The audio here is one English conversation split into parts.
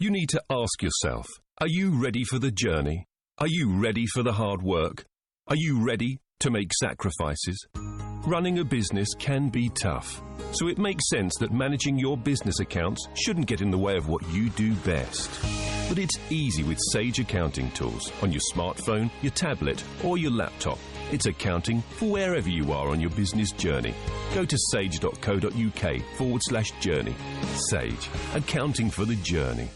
You need to ask yourself, are you ready for the journey? Are you ready for the hard work? Are you ready to make sacrifices? Running a business can be tough, so it makes sense that managing your business accounts shouldn't get in the way of what you do best. But it's easy with Sage accounting tools on your smartphone, your tablet, or your laptop. It's accounting for wherever you are on your business journey. Go to sage.co.uk/journey. Sage, accounting for the journey.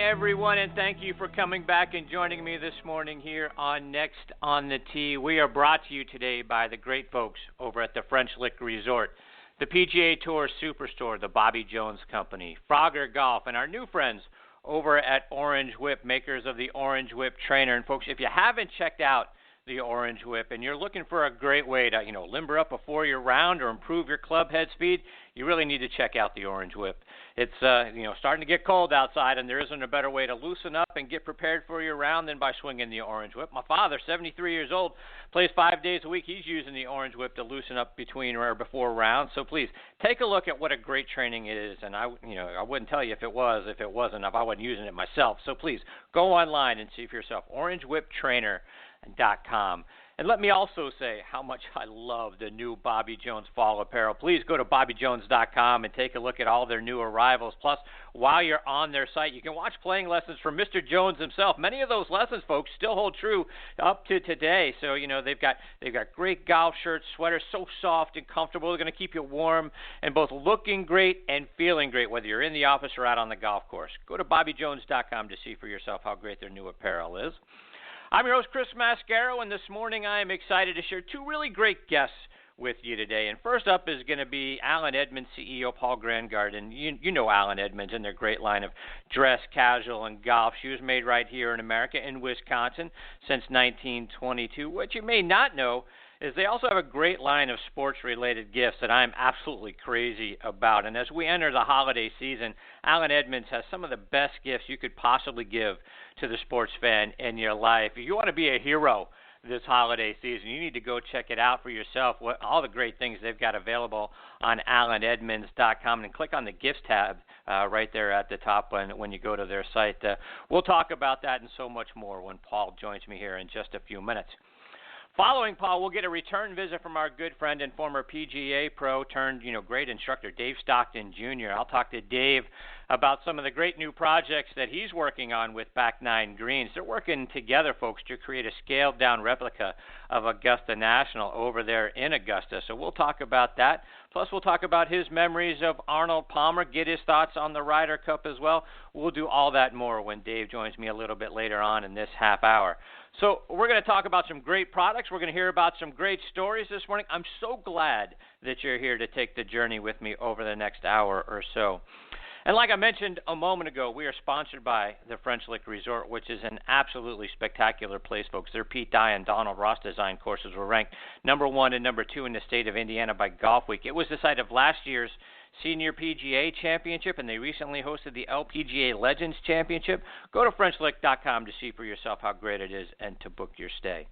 Everyone, and thank you for coming back and joining me this morning here on Next on the Tee. We are brought to you today by the great folks over at the French Lick Resort, the PGA Tour Superstore, the Bobby Jones Company, Frogger Golf, and our new friends over at Orange Whip, makers of the Orange Whip Trainer. And folks, if you haven't checked out the Orange Whip and you're looking for a great way to, limber up before your round or improve your club head speed, you really need to check out the Orange Whip. It's, starting to get cold outside, and there isn't a better way to loosen up and get prepared for your round than by swinging the Orange Whip. My father, 73 years old, plays 5 days a week. He's using the Orange Whip to loosen up between or before rounds. So please, take a look at what a great training it is. And I wouldn't tell you if it wasn't, if I wasn't using it myself. So please, go online and see for yourself, orangewhiptrainer.com. And let me also say how much I love the new Bobby Jones fall apparel. Please go to bobbyjones.com and take a look at all their new arrivals. Plus, while you're on their site, you can watch playing lessons from Mr. Jones himself. Many of those lessons, folks, still hold true up to today. So, they've got great golf shirts, sweaters, so soft and comfortable. They're going to keep you warm and both looking great and feeling great, whether you're in the office or out on the golf course. Go to bobbyjones.com to see for yourself how great their new apparel is. I'm your host, Chris Mascaro, and this morning I am excited to share two really great guests with you today. And first up is going to be Allen Edmonds CEO Paul Grangaard. And you know Allen Edmonds and their great line of dress, casual, and golf shoes made right here in America, in Wisconsin, since 1922. What you may not know is they also have a great line of sports-related gifts that I'm absolutely crazy about. And as we enter the holiday season, Allen Edmonds has some of the best gifts you could possibly give to the sports fan in your life. If you want to be a hero this holiday season, you need to go check it out for yourself, all the great things they've got available on allenedmonds.com, and click on the Gifts tab right there at the top when you go to their site. We'll talk about that and so much more when Paul joins me here in just a few minutes. Following Paul, we'll get a return visit from our good friend and former PGA Pro turned, great instructor, Dave Stockton Jr. I'll talk to Dave about some of the great new projects that he's working on with Back Nine Greens. They're working together, folks, to create a scaled-down replica of Augusta National over there in Augusta. So we'll talk about that. Plus, we'll talk about his memories of Arnold Palmer, get his thoughts on the Ryder Cup as well. We'll do all that more when Dave joins me a little bit later on in this half hour. So we're going to talk about some great products. We're going to hear about some great stories this morning. I'm so glad that you're here to take the journey with me over the next hour or so. And like I mentioned a moment ago, we are sponsored by the French Lick Resort, which is an absolutely spectacular place, folks. Their Pete Dye and Donald Ross design courses were ranked number 1 and number 2 in the state of Indiana by Golf Week. It was the site of last year's Senior PGA Championship, and they recently hosted the LPGA Legends Championship. Go to FrenchLick.com to see for yourself how great it is and to book your stay.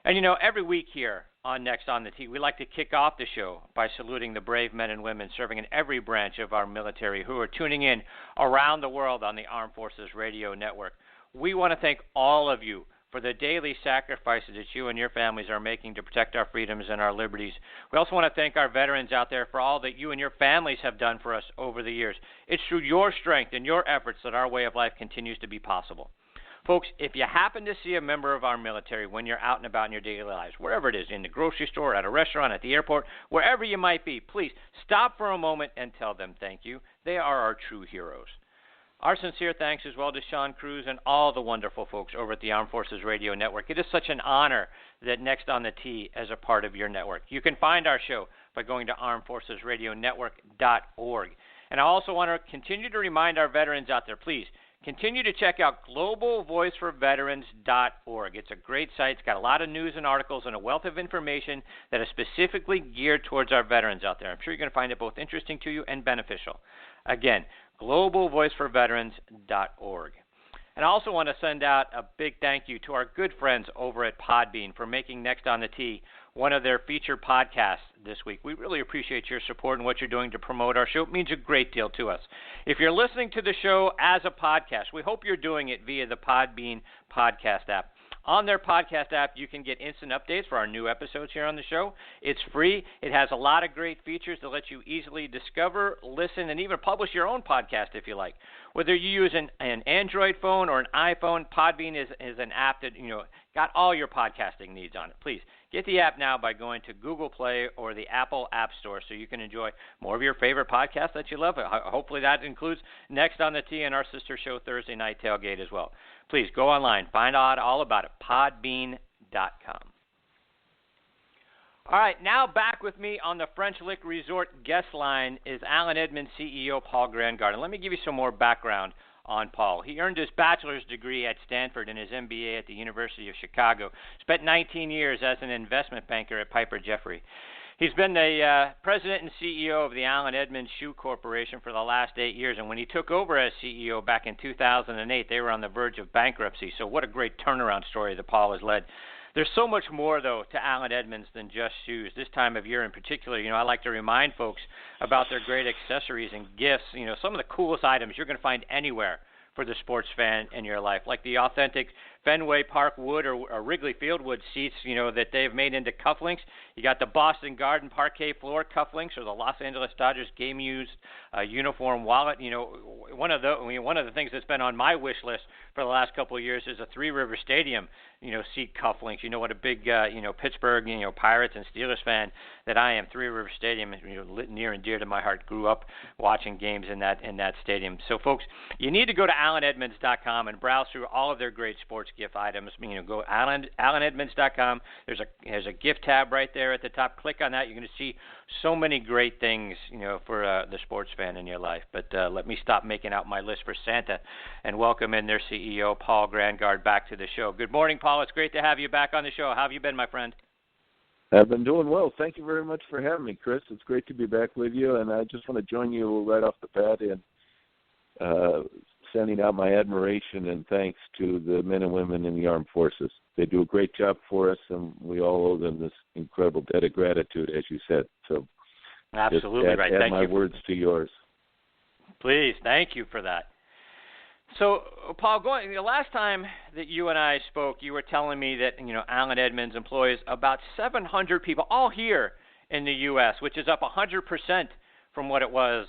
And every week here on Next on the Tee, we like to kick off the show by saluting the brave men and women serving in every branch of our military who are tuning in around the world on the Armed Forces Radio Network. We want to thank all of you for the daily sacrifices that you and your families are making to protect our freedoms and our liberties. We also want to thank our veterans out there for all that you and your families have done for us over the years. It's through your strength and your efforts that our way of life continues to be possible. Folks, if you happen to see a member of our military when you're out and about in your daily lives, wherever it is, in the grocery store, at a restaurant, at the airport, wherever you might be, please stop for a moment and tell them thank you. They are our true heroes. Our sincere thanks as well to Sean Cruz and all the wonderful folks over at the Armed Forces Radio Network. It is such an honor that Next on the Tee is a part of your network. You can find our show by going to armedforcesradionetwork.org. And I also want to continue to remind our veterans out there, please, continue to check out globalvoiceforveterans.org. It's a great site. It's got a lot of news and articles and a wealth of information that is specifically geared towards our veterans out there. I'm sure you're going to find it both interesting to you and beneficial. Again, globalvoiceforveterans.org. And I also want to send out a big thank you to our good friends over at Podbean for making Next on the Tee one of their featured podcasts this week. We really appreciate your support and what you're doing to promote our show. It means a great deal to us. If you're listening to the show as a podcast, we hope you're doing it via the Podbean podcast app. On their podcast app, you can get instant updates for our new episodes here on the show. It's free. It has a lot of great features that let you easily discover, listen, and even publish your own podcast if you like. Whether you use an Android phone or an iPhone, Podbean is an app that, got all your podcasting needs on it. Please get the app now by going to Google Play or the Apple App Store so you can enjoy more of your favorite podcasts that you love. Hopefully that includes Next on the Tee and our sister show Thursday Night Tailgate as well. Please go online, find out all about it, podbean.com. All right, now back with me on the French Lick Resort guest line is Allen Edmonds CEO Paul Grangaard. And let me give you some more background on Paul. He earned his bachelor's degree at Stanford and his MBA at the University of Chicago. Spent 19 years as an investment banker at Piper Jaffray. He's been the president and CEO of the Allen Edmonds Shoe Corporation for the last 8 years, and when he took over as CEO back in 2008, they were on the verge of bankruptcy. So what a great turnaround story that Paul has led. There's so much more, though, to Allen Edmonds than just shoes. This time of year in particular, I like to remind folks about their great accessories and gifts. Some of the coolest items you're going to find anywhere for the sports fan in your life, like the authentic Fenway Park wood or Wrigley Field wood seats, that they've made into cufflinks. You got the Boston Garden parquet floor cufflinks or the Los Angeles Dodgers game-used uniform wallet. One of the things that's been on my wish list for the last couple of years is a Three River Stadium, seat cufflinks. What a big, Pittsburgh, Pirates and Steelers fan that I am. Three River Stadium is near and dear to my heart. Grew up watching games in that stadium. So, folks, you need to go to AllenEdmonds.com and browse through all of their great sports gift items. Go AllenEdmonds.com. There's a gift tab right there at the top. Click on that. You're going to see so many great things, for the sports fan in your life. But let me stop making out my list for Santa and welcome in their CEO, Paul Grangaard, back to the show. Good morning, Paul. It's great to have you back on the show. How have you been, my friend? I've been doing well. Thank you very much for having me, Chris. It's great to be back with you, and I just want to join you right off the bat in sending out my admiration and thanks to the men and women in the armed forces. They do a great job for us, and we all owe them this incredible debt of gratitude, as you said. So, absolutely right. Add thank my you. words to yours. Please, thank you for that. So, Paul, the last time that you and I spoke, you were telling me that Allen Edmonds employs about 700 people, all here in the U.S., which is up 100% from what it was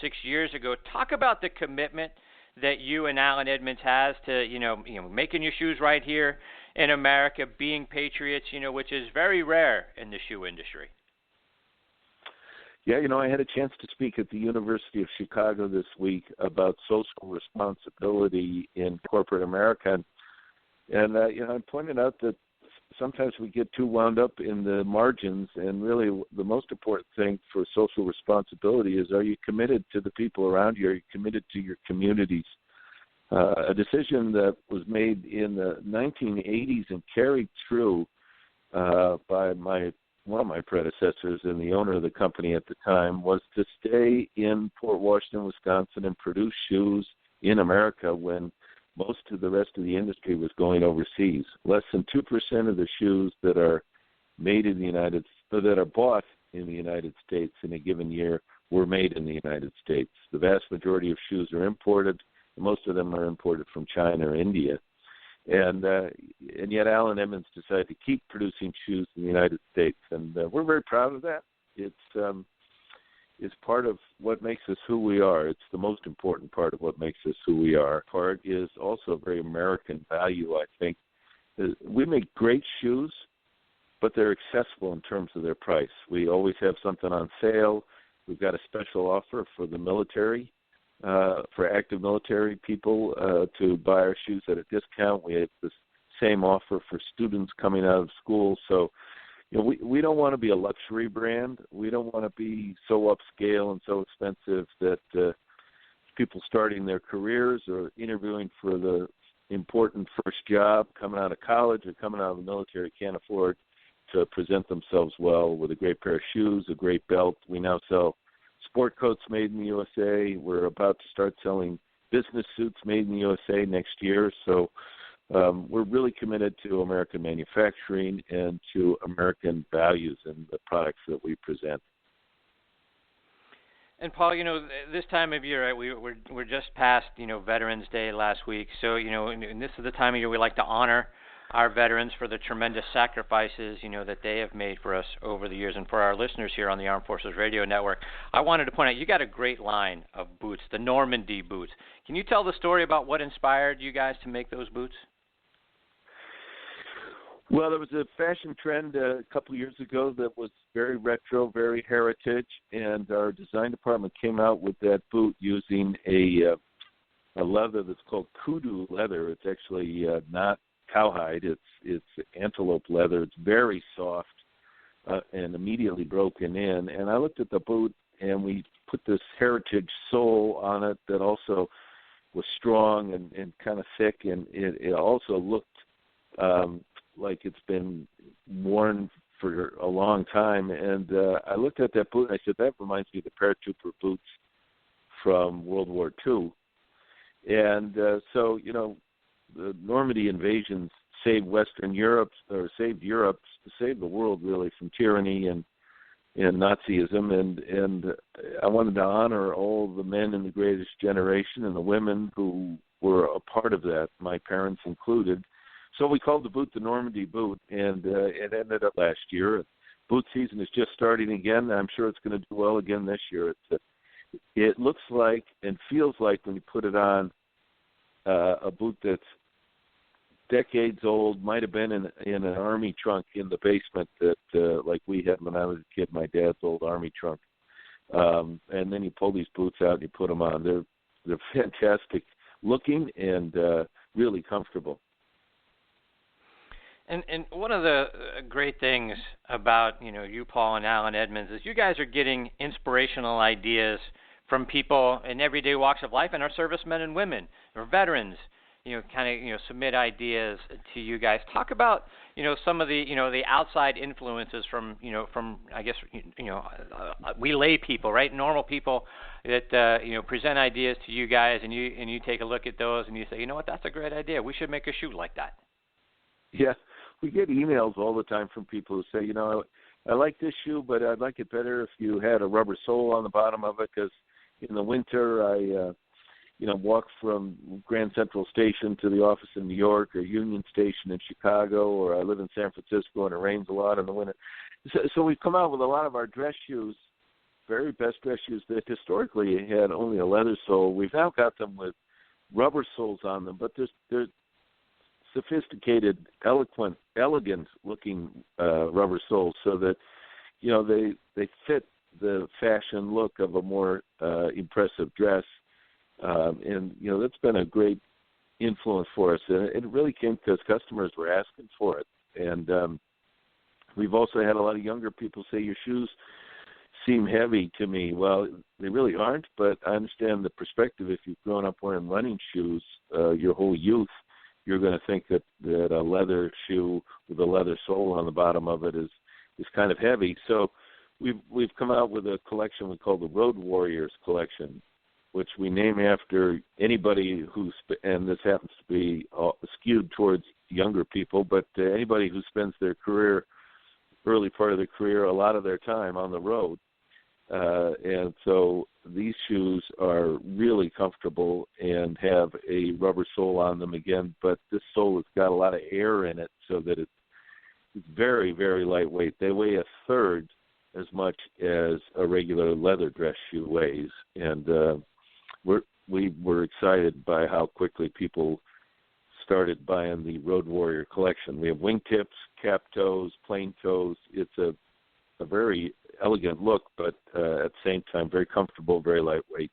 6 years ago. Talk about the commitment that you and Allen Edmonds has to making your shoes right here in America, being patriots, which is very rare in the shoe industry. Yeah, I had a chance to speak at the University of Chicago this week about social responsibility in corporate America. And I pointed out that sometimes we get too wound up in the margins, and really the most important thing for social responsibility is, are you committed to the people around you? Are you committed to your communities? A decision that was made in the 1980s and carried through by one of my predecessors and the owner of the company at the time was to stay in Port Washington, Wisconsin, and produce shoes in America when most of the rest of the industry was going overseas. Less than 2% of the shoes that are made in that are bought in the United States in a given year were made in the United States. The vast majority of shoes are imported. Most of them are imported from China or India. And yet Allen Edmonds decided to keep producing shoes in the United States, and we're very proud of that. It's part of what makes us who we are. It's the most important part of what makes us who we are. Part is also a very American value, I think. We make great shoes, but they're accessible in terms of their price. We always have something on sale. We've got a special offer for the military. For active military people to buy our shoes at a discount. We have the same offer for students coming out of school. So, we don't want to be a luxury brand. We don't want to be so upscale and so expensive that people starting their careers or interviewing for the important first job coming out of college or coming out of the military can't afford to present themselves well with a great pair of shoes, a great belt. We now sell sport coats made in the USA. We're about to start selling business suits made in the USA next year. So we're really committed to American manufacturing and to American values in the products that we present. And Paul, this time of year, right, we're just past, Veterans Day last week. So, and this is the time of year we like to honor our veterans for the tremendous sacrifices, that they have made for us over the years. And for our listeners here on the Armed Forces Radio Network, I wanted to point out, you got a great line of boots, the Normandy boots. Can you tell the story about what inspired you guys to make those boots? Well, there was a fashion trend a couple of years ago that was very retro, very heritage, and our design department came out with that boot using a leather that's called kudu leather. It's actually not cowhide. It's antelope leather. It's very soft and immediately broken in. And I looked at the boot, and we put this heritage sole on it that also was strong and kind of thick, and it also looked like it's been worn for a long time. And I looked at that boot and I said, that reminds me of the paratrooper boots from World War II. And so, the Normandy invasions saved Western Europe, or saved Europe, saved the world really from tyranny and Nazism. And I wanted to honor all the men in the greatest generation and the women who were a part of that, my parents included. So we called the boot the Normandy boot, and it ended up last year. Boot season is just starting again. I'm sure it's going to do well again this year. It looks like and feels like when you put it on a boot that's decades old, might have been in an army trunk in the basement that like we had when I was a kid, my dad's old army trunk. And then you pull these boots out and you put them on. They're fantastic looking and really comfortable. And one of the great things about, you, Paul, and Allen Edmonds is you guys are getting inspirational ideas from people in everyday walks of life and our servicemen and women or veterans, submit ideas to you guys. Talk about, some of the, the outside influences from I guess, we lay people, right? Normal people that, present ideas to you guys and you take a look at those and you say, you know what, that's a great idea. We should make a shoe like that. Yeah. We get emails all the time from people who say, I like this shoe, but I'd like it better if you had a rubber sole on the bottom of it, because in the winter I, walk from Grand Central Station to the office in New York or Union Station in Chicago, or I live in San Francisco and it rains a lot in the winter. So we've come out with a lot of our dress shoes, very best dress shoes that historically had only a leather sole. We've now got them with rubber soles on them, but they're sophisticated, elegant-looking rubber soles, so that they fit the fashion look of a more impressive dress, and that's been a great influence for us. And it really came because customers were asking for it, and we've also had a lot of younger people say your shoes seem heavy to me. Well, they really aren't, but I understand the perspective. If you've grown up wearing running shoes your whole youth, you're going to think that a leather shoe with a leather sole on the bottom of it is kind of heavy. So we've come out with a collection we call the Road Warriors collection, which we name after anybody and this happens to be skewed towards younger people, but anybody who spends their career, early part of their career, a lot of their time on the road. And so these shoes are really comfortable and have a rubber sole on them again, but this sole has got a lot of air in it so that it's very, very lightweight. They weigh a third as much as a regular leather dress shoe weighs, and we were excited by how quickly people started buying the Road Warrior collection. We have wingtips, cap toes, plain toes. It's a very elegant look, but at the same time very comfortable, very lightweight.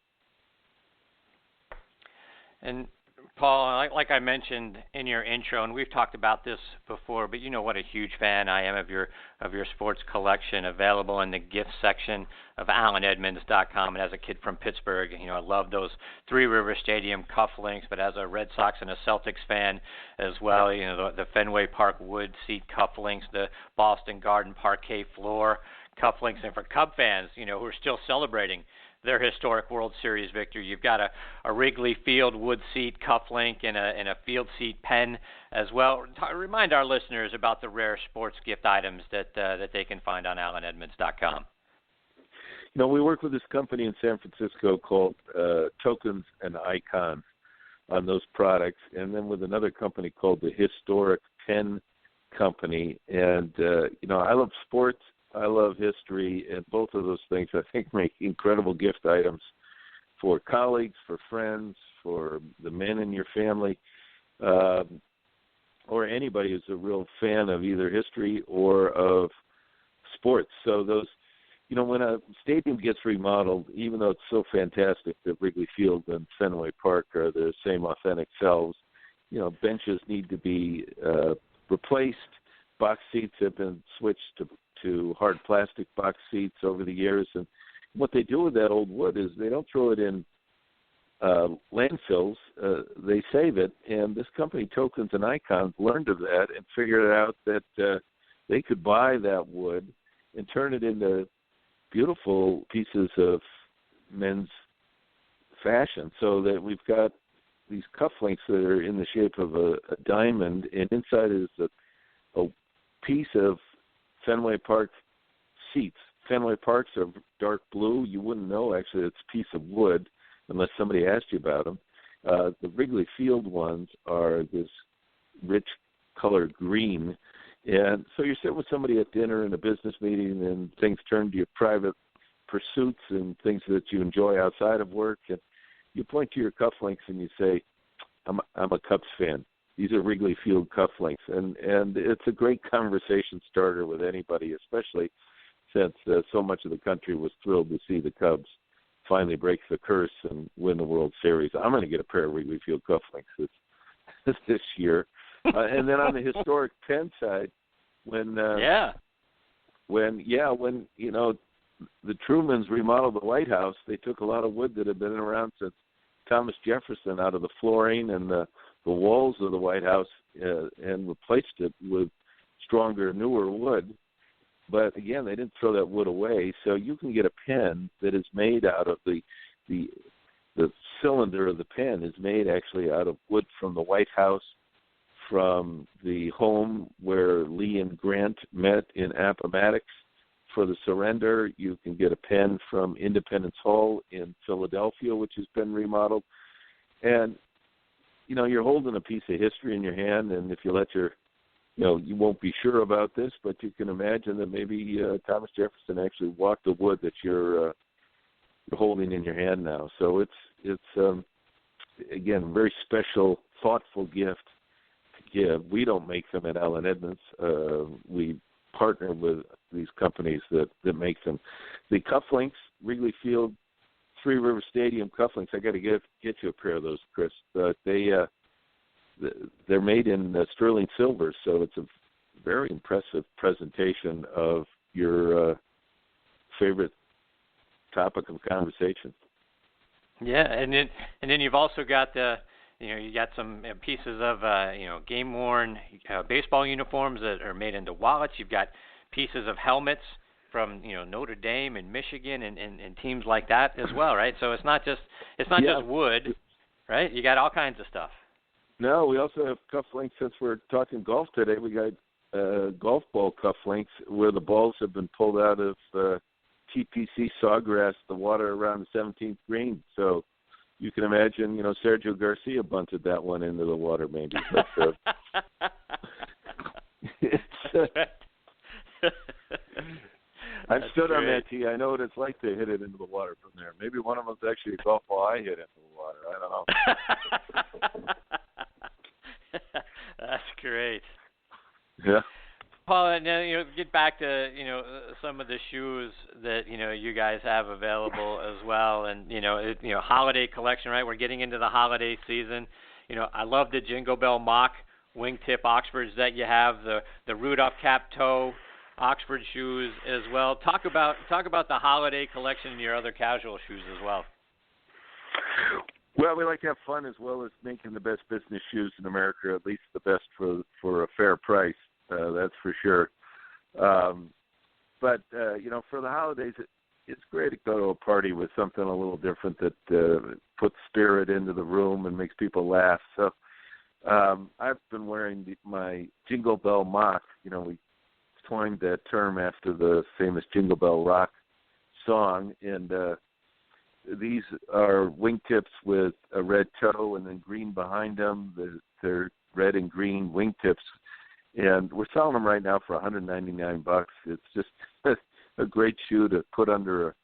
And Paul, like I mentioned in your intro, and we've talked about this before, but you know what a huge fan I am of your sports collection, available in the gift section of AllenEdmonds.com. And as a kid from Pittsburgh, I love those Three River Stadium cufflinks. But as a Red Sox and a Celtics fan as well, the Fenway Park wood seat cufflinks, the Boston Garden parquet floor cufflinks, and for Cub fans, who are still celebrating their historic World Series victory, you've got a Wrigley Field wood seat cufflink and a field seat pen as well. Remind our listeners about the rare sports gift items that they can find on AllenEdmonds.com. We work with this company in San Francisco called Tokens and Icons on those products, and then with another company called the Historic Pen Company. And I love sports. I love history, and both of those things, I think, make incredible gift items for colleagues, for friends, for the men in your family, or anybody who's a real fan of either history or of sports. So those, when a stadium gets remodeled, even though it's so fantastic that Wrigley Field and Fenway Park are the same authentic selves, benches need to be replaced. Box seats have been switched to hard plastic box seats over the years, and what they do with that old wood is they don't throw it in landfills. They save it, and this company, Tokens and Icons, learned of that and figured out that they could buy that wood and turn it into beautiful pieces of men's fashion, so that we've got these cufflinks that are in the shape of a diamond, and inside is a piece of Fenway Park seats. Fenway Parks are dark blue. You wouldn't know, actually, it's a piece of wood unless somebody asked you about them. The Wrigley Field ones are this rich color green. And so you're sitting with somebody at dinner in a business meeting, and things turn to your private pursuits and things that you enjoy outside of work. And you point to your cufflinks and you say, I'm a Cubs fan. These are Wrigley Field cufflinks, and it's a great conversation starter with anybody, especially since so much of the country was thrilled to see the Cubs finally break the curse and win the World Series. I'm going to get a pair of Wrigley Field cufflinks this year. And then on the historic pen side, when the Trumans remodeled the White House, they took a lot of wood that had been around since Thomas Jefferson out of the flooring and the walls of the White House and replaced it with stronger, newer wood. But again, they didn't throw that wood away. So you can get a pen that is made out of the cylinder of the pen is made actually out of wood from the White House, from the home where Lee and Grant met in Appomattox for the surrender. You can get a pen from Independence Hall in Philadelphia, which has been remodeled. And you're holding a piece of history in your hand, and if you let you won't be sure about this, but you can imagine that maybe Thomas Jefferson actually walked the wood that you're holding in your hand now. So it's again, a very special, thoughtful gift to give. We don't make them at Allen Edmonds. We partner with these companies that make them. The cufflinks, Wrigley Field, Three River Stadium cufflinks. I got to get you a pair of those, Chris. They're made in sterling silver, so it's a very impressive presentation of your favorite topic of conversation. Yeah, and then you've also got you got some pieces of game worn baseball uniforms that are made into wallets. You've got pieces of helmets from Notre Dame and Michigan and teams like that as well, right? So it's not just wood, right? You got all kinds of stuff. No, we also have cufflinks. Since we're talking golf today, we got golf ball cufflinks where the balls have been pulled out of TPC sawgrass, the water around the 17th green. So you can imagine, Sergio Garcia bunted that one into the water, maybe. But, I've stood on that tee. I know what it's like to hit it into the water from there. Maybe one of them's actually a golf ball I hit into the water. I don't know. That's great. Yeah. Paul, now get back to some of the shoes that you guys have available as well, and holiday collection, right? We're getting into the holiday season. I love the Jingle Bell Mock wingtip Oxfords that you have, the Rudolph cap toe Oxford shoes as well. Talk about the holiday collection and your other casual shoes as well. Well, we like to have fun as well as making the best business shoes in America, at least the best for a fair price. That's for sure. But for the holidays, it's great to go to a party with something a little different that puts spirit into the room and makes people laugh. So I've been wearing my Jingle Bell Mock. We coined that term after the famous Jingle Bell Rock song, and these are wingtips with a red toe and then green behind them. They're red and green wingtips, and we're selling them right now for $199. It's just a great shoe to put under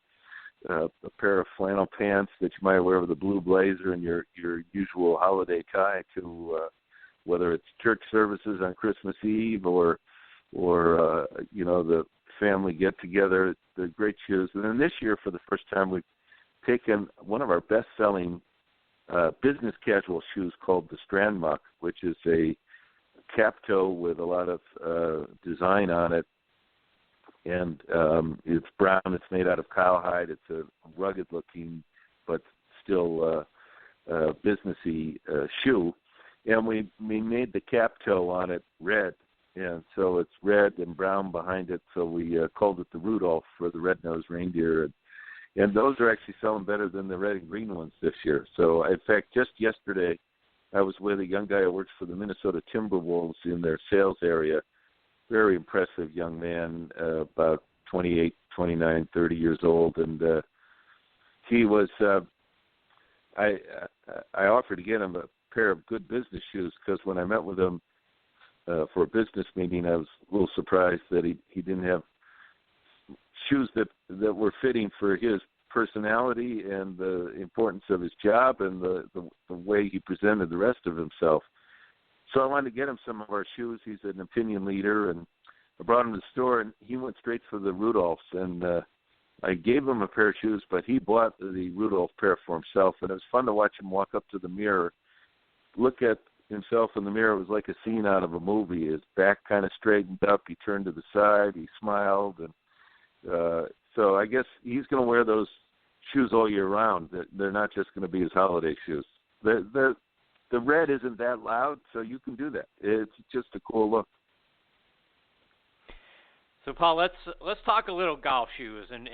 a pair of flannel pants that you might wear with a blue blazer and your usual holiday tie to whether it's church services on Christmas Eve or the family get-together. They're great shoes. And then this year, for the first time, we've taken one of our best-selling business casual shoes called the Strand Muck, which is a cap toe with a lot of design on it. And it's brown. It's made out of cowhide. It's a rugged-looking but still businessy shoe. And we made the cap toe on it red. And so it's red and brown behind it. So we called it the Rudolph for the red-nosed reindeer. And those are actually selling better than the red and green ones this year. So, in fact, just yesterday, I was with a young guy who works for the Minnesota Timberwolves in their sales area. Very impressive young man, about 28, 29, 30 years old. And he was I offered to get him a pair of good business shoes because when I met with him for a business meeting, I was a little surprised that he didn't have shoes that were fitting for his personality and the importance of his job and the way he presented the rest of himself. So I wanted to get him some of our shoes. He's an opinion leader, and I brought him to the store, and he went straight for the Rudolphs. And I gave him a pair of shoes, but he bought the Rudolph pair for himself, and it was fun to watch him walk up to the mirror, look at himself in the mirror. It was like a scene out of a movie. His back kind of straightened up. He turned to the side. He smiled, and so I guess he's going to wear those shoes all year round. They're not just going to be his holiday shoes. The red isn't that loud, so you can do that. It's just a cool look. So, Paul, let's talk a little golf shoes, and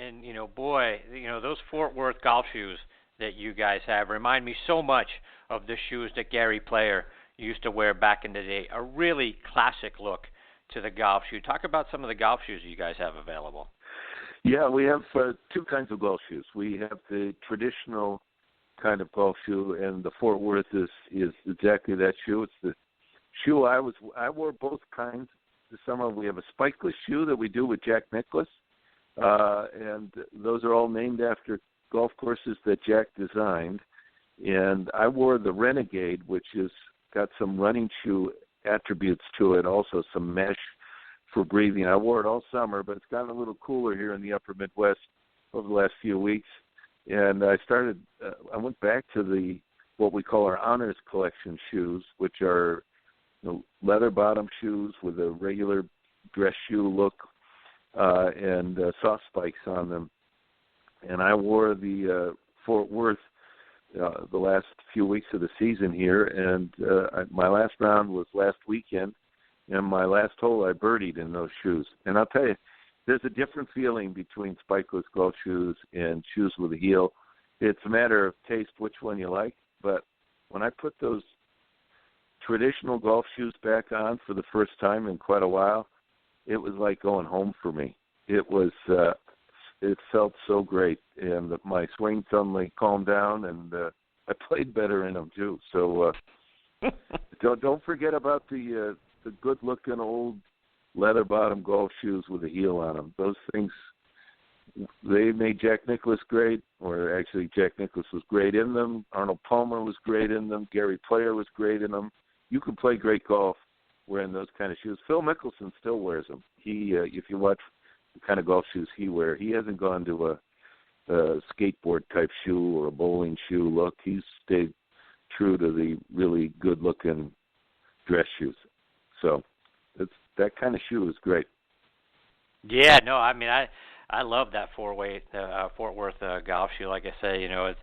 those Fort Worth golf shoes that you guys have remind me so much of the shoes that Gary Player used to wear back in the day. A really classic look to the golf shoe. Talk about some of the golf shoes you guys have available. Yeah, we have two kinds of golf shoes. We have the traditional kind of golf shoe, and the Fort Worth is exactly that shoe. It's the shoe I wore both kinds this summer. We have a spikeless shoe that we do with Jack Nicklaus, and those are all named after golf courses that Jack designed. And I wore the Renegade, which has got some running shoe attributes to it, also some mesh for breathing. I wore it all summer, but it's gotten a little cooler here in the upper Midwest over the last few weeks. And I went back to what we call our Honors Collection shoes, which are leather bottom shoes with a regular dress shoe look and soft spikes on them. And I wore the Fort Worth the last few weeks of the season here, and my last round was last weekend, and my last hole I birdied in those shoes. And I'll tell you, there's a different feeling between spikeless golf shoes and shoes with a heel. It's a matter of taste, which one you like. But when I put those traditional golf shoes back on for the first time in quite a while, it was like going home for me. It felt so great, and my swing suddenly calmed down, and I played better in them too. So don't forget about the good-looking old leather-bottom golf shoes with a heel on them. Those things, they made Jack Nicklaus great, or actually Jack Nicklaus was great in them. Arnold Palmer was great in them. Gary Player was great in them. You can play great golf wearing those kind of shoes. Phil Mickelson still wears them. If you watch the kind of golf shoes he wears, he hasn't gone to a skateboard-type shoe or a bowling shoe look. He's stayed true to the really good-looking dress shoes. So that kind of shoe is great. Yeah, no, I mean, I love that Fort Worth golf shoe. Like I say, it's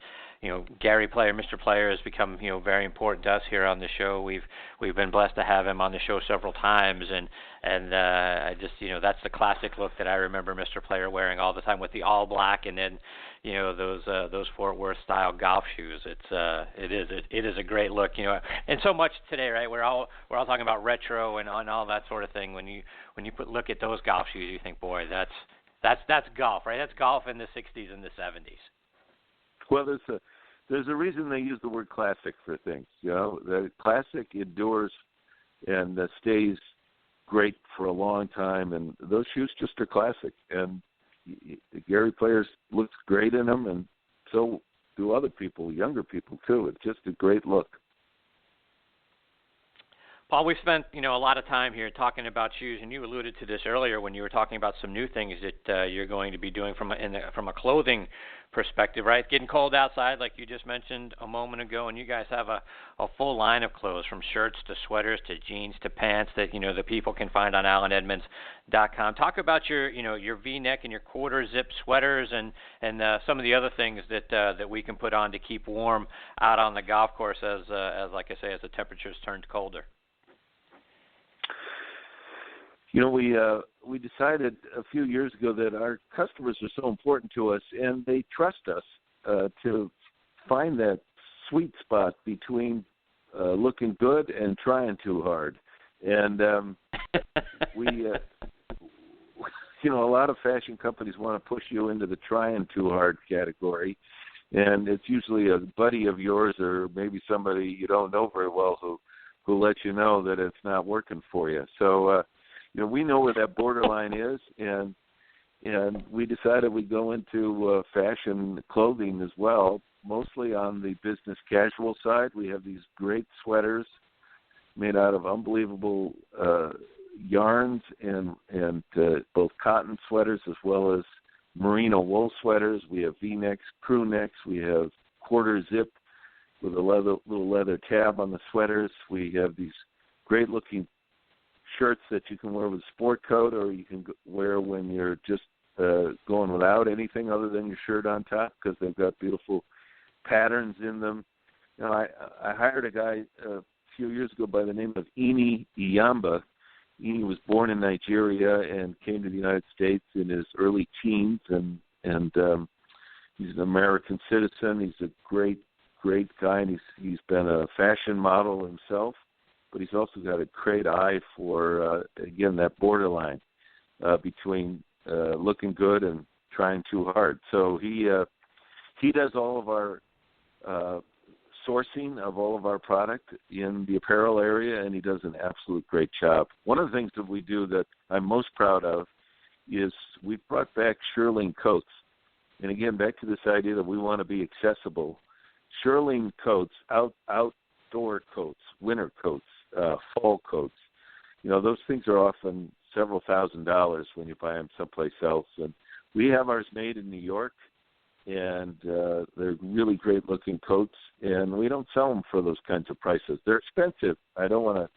Gary Player, Mr. Player has become very important to us here on the show. We've been blessed to have him on the show several times, and I just that's the classic look that I remember Mr. Player wearing all the time with the all black, and then those Fort Worth style golf shoes. It is a great look, and so much today, right? We're all talking about retro and all that sort of thing. When you look at those golf shoes, you think, boy, that's golf, right? That's golf in the 60s and the 70s. Well, there's a reason they use the word classic for things. The classic endures and stays great for a long time, and those shoes just are classic. And Gary Player looks great in them, and so do other people, younger people too. It's just a great look. Paul, we've spent a lot of time here talking about shoes, and you alluded to this earlier when you were talking about some new things that you're going to be doing from a clothing perspective, right? Getting cold outside, like you just mentioned a moment ago, and you guys have a full line of clothes, from shirts to sweaters to jeans to pants that the people can find on AllenEdmonds.com. Talk about your V-neck and your quarter zip sweaters and some of the other things that we can put on to keep warm out on the golf course as like I say, as the temperatures turned colder. We decided a few years ago that our customers are so important to us, and they trust us to find that sweet spot between looking good and trying too hard. And a lot of fashion companies want to push you into the trying too hard category, and it's usually a buddy of yours or maybe somebody you don't know very well who lets you know that it's not working for you. So we know where that borderline is, and we decided we'd go into fashion clothing as well, mostly on the business casual side. We have these great sweaters made out of unbelievable yarns and both cotton sweaters as well as merino wool sweaters. We have V-necks, crew necks. We have quarter zip with a little leather tab on the sweaters. We have these great-looking shirts that you can wear with a sport coat, or you can wear when you're just going without anything other than your shirt on top, because they've got beautiful patterns in them. I hired a guy a few years ago by the name of Ini Iyamba. Ini was born in Nigeria and came to the United States in his early teens, and he's an American citizen. He's a great guy, and he's been a fashion model himself. But he's also got a great eye for, again, that borderline between looking good and trying too hard. So he does all of our sourcing of all of our product in the apparel area, and he does an absolute great job. One of the things that we do that I'm most proud of is we've brought back shearling coats. And again, back to this idea that we want to be accessible. Shearling coats, outdoor coats, winter coats, fall coats, those things are often several $1,000s when you buy them someplace else. And we have ours made in New York, and they're really great-looking coats, and we don't sell them for those kinds of prices. They're expensive. I don't want to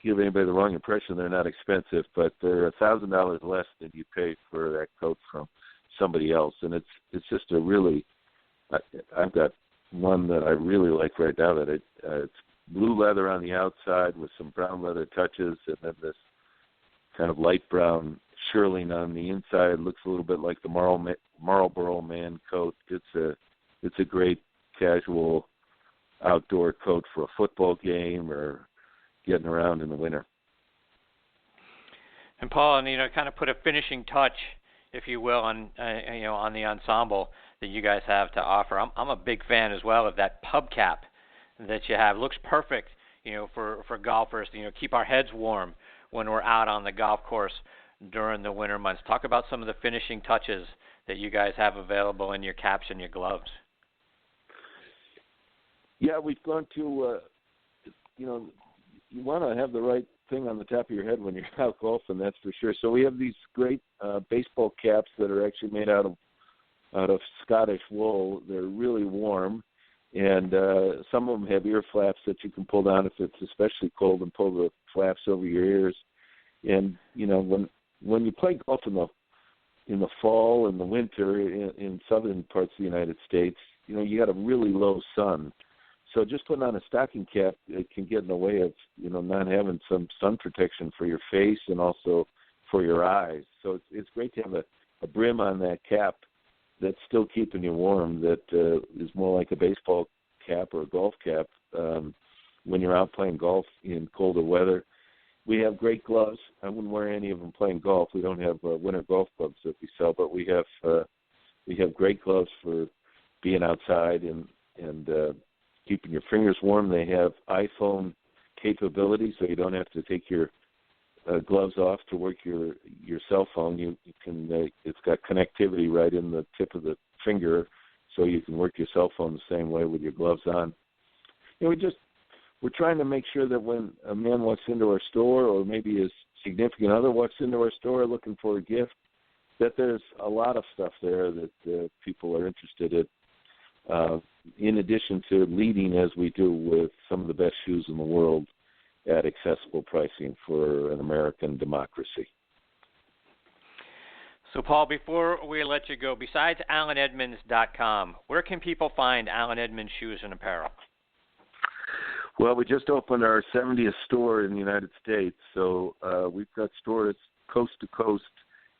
give anybody the wrong impression they're not expensive, but they're $1,000 less than you pay for that coat from somebody else. And it's just a really, I've got one that I really like right now that it's blue leather on the outside with some brown leather touches, and then this kind of light brown shearling on the inside. Looks a little bit like the Marlboro Man coat. It's a great casual outdoor coat for a football game or getting around in the winter. And Paul, kind of put a finishing touch, if you will, on the ensemble that you guys have to offer. I'm a big fan as well of that pub cap that you have. It looks perfect, for golfers to, keep our heads warm when we're out on the golf course during the winter months. Talk about some of the finishing touches that you guys have available in your caps and your gloves. Yeah, we've gone to, you want to have the right thing on the top of your head when you're out golfing, that's for sure. So we have these great baseball caps that are actually made out of Scottish wool. They're really warm, And some of them have ear flaps that you can pull down if it's especially cold, and pull the flaps over your ears. And when you play golf in the fall and the winter in southern parts of the United States, you got a really low sun. So just putting on a stocking cap, it can get in the way of not having some sun protection for your face and also for your eyes. So it's great to have a brim on that cap that's still keeping you warm, that is more like a baseball cap or a golf cap when you're out playing golf in colder weather. We have great gloves. I wouldn't wear any of them playing golf. We don't have winter golf clubs that we sell, but we have great gloves for being outside and keeping your fingers warm. They have iPhone capability, so you don't have to take your gloves off to work your cell phone. You can. It's got connectivity right in the tip of the finger, so you can work your cell phone the same way with your gloves on. We're trying to make sure that when a man walks into our store, or maybe his significant other walks into our store looking for a gift, that there's a lot of stuff there that people are interested in, in addition to leading, as we do, with some of the best shoes in the world at accessible pricing for an American democracy. So, Paul, before we let you go, besides AllenEdmonds.com, where can people find Allen Edmonds shoes and apparel? Well, we just opened our 70th store in the United States, so we've got stores coast to coast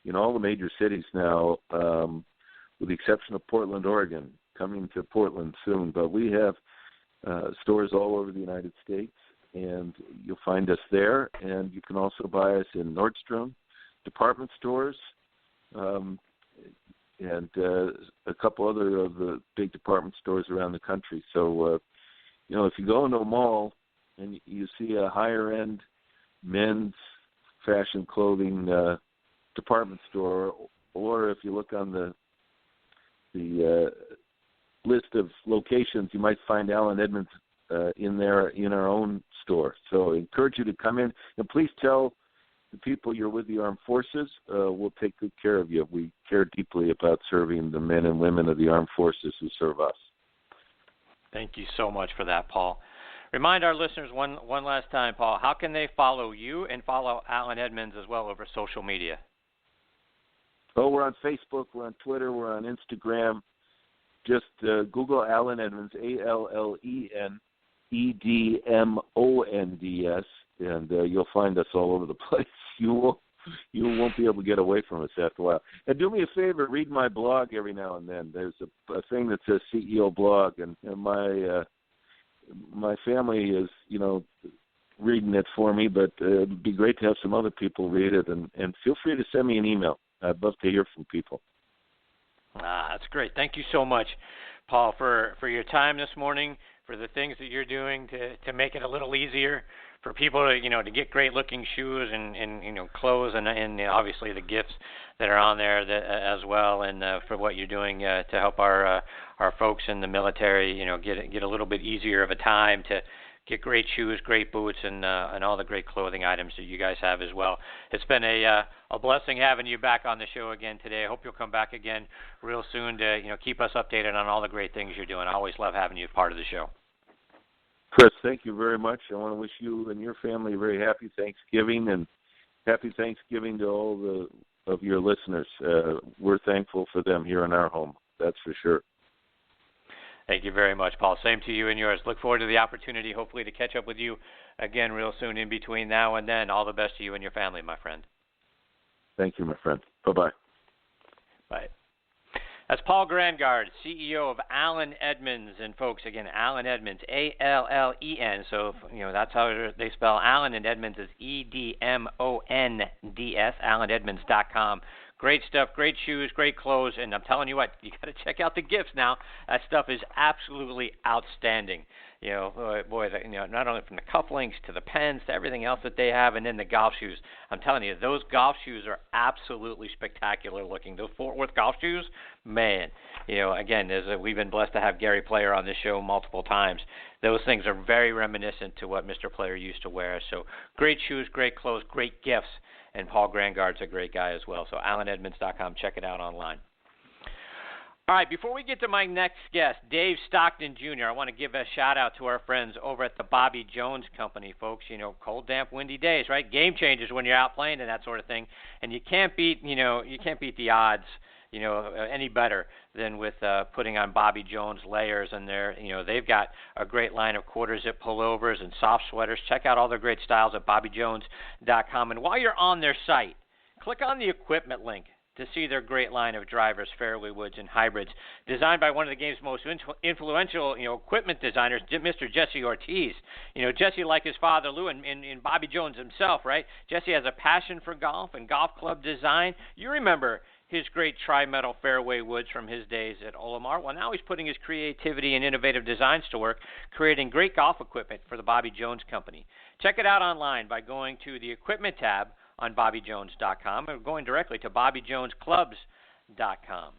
in all the major cities now, with the exception of Portland, Oregon, coming to Portland soon. But we have stores all over the United States, and you'll find us there. And you can also buy us in Nordstrom, department stores, and a couple other of the big department stores around the country. So, if you go into a mall and you see a higher-end men's fashion clothing department store, or if you look on the list of locations, you might find Allen Edmonds in our own store. So I encourage you to come in, and please tell the people you're with the armed forces. We'll take good care of you. We care deeply about serving the men and women of the armed forces who serve us. Thank you so much for that, Paul. Remind our listeners one last time, Paul, how can they follow you and follow Allen Edmonds as well over social media? Oh, we're on Facebook, we're on Twitter, we're on Instagram. Just Google Allen Edmonds, AllenEdmonds, and you'll find us all over the place. You won't be able to get away from us after a while. And do me a favor, read my blog every now and then. There's a thing that says CEO blog, and my family is, reading it for me, but it'd be great to have some other people read it, and feel free to send me an email. I'd love to hear from people. That's great. Thank you so much, Paul, for your time this morning, for the things that you're doing to make it a little easier for people to get great looking shoes and clothes and obviously the gifts that are on there as well, and for what you're doing to help our folks in the military get a little bit easier of a time to get great shoes, great boots, and all the great clothing items that you guys have as well. It's been a blessing having you back on the show again today. I hope you'll come back again real soon to keep us updated on all the great things you're doing. I always love having you as part of the show. Chris, thank you very much. I want to wish you and your family a very happy Thanksgiving, and happy Thanksgiving to all of your listeners. We're thankful for them here in our home, that's for sure. Thank you very much, Paul. Same to you and yours. Look forward to the opportunity, hopefully, to catch up with you again real soon in between now and then. All the best to you and your family, my friend. Thank you, my friend. Bye-bye. Bye. That's Paul Grangaard, CEO of Allen Edmonds. And, folks, again, Allen Edmonds, A-L-L-E-N. So, that's how they spell Allen, and Edmonds is E-D-M-O-N-D-S, AllenEdmonds.com. Great stuff, great shoes, great clothes, and I'm telling you what, you got to check out the gifts now. That stuff is absolutely outstanding. Not only from the cufflinks to the pens to everything else that they have, and then the golf shoes. I'm telling you, those golf shoes are absolutely spectacular looking. Those Fort Worth golf shoes, man. Again, we've been blessed to have Gary Player on this show multiple times. Those things are very reminiscent to what Mr. Player used to wear. So great shoes, great clothes, great gifts. And Paul Grangaard's a great guy as well. So AllenEdmonds.com, check it out online. All right, before we get to my next guest, Dave Stockton Jr., I want to give a shout-out to our friends over at the Bobby Jones Company, folks. You know, cold, damp, windy days, right? Game changers when you're out playing and that sort of thing. And you can't beat the odds, any better than with putting on Bobby Jones layers. And they've got a great line of quarter zip pullovers and soft sweaters. Check out all their great styles at bobbyjones.com. And while you're on their site, click on the equipment link to see their great line of drivers, fairway woods, and hybrids, designed by one of the game's most influential, equipment designers, Mr. Jesse Ortiz. Jesse, like his father Lou and Bobby Jones himself, right? Jesse has a passion for golf and golf club design. You remember his great tri-metal fairway woods from his days at Olimar. Well, now he's putting his creativity and innovative designs to work, creating great golf equipment for the Bobby Jones Company. Check it out online by going to the equipment tab on bobbyjones.com or going directly to bobbyjonesclubs.com.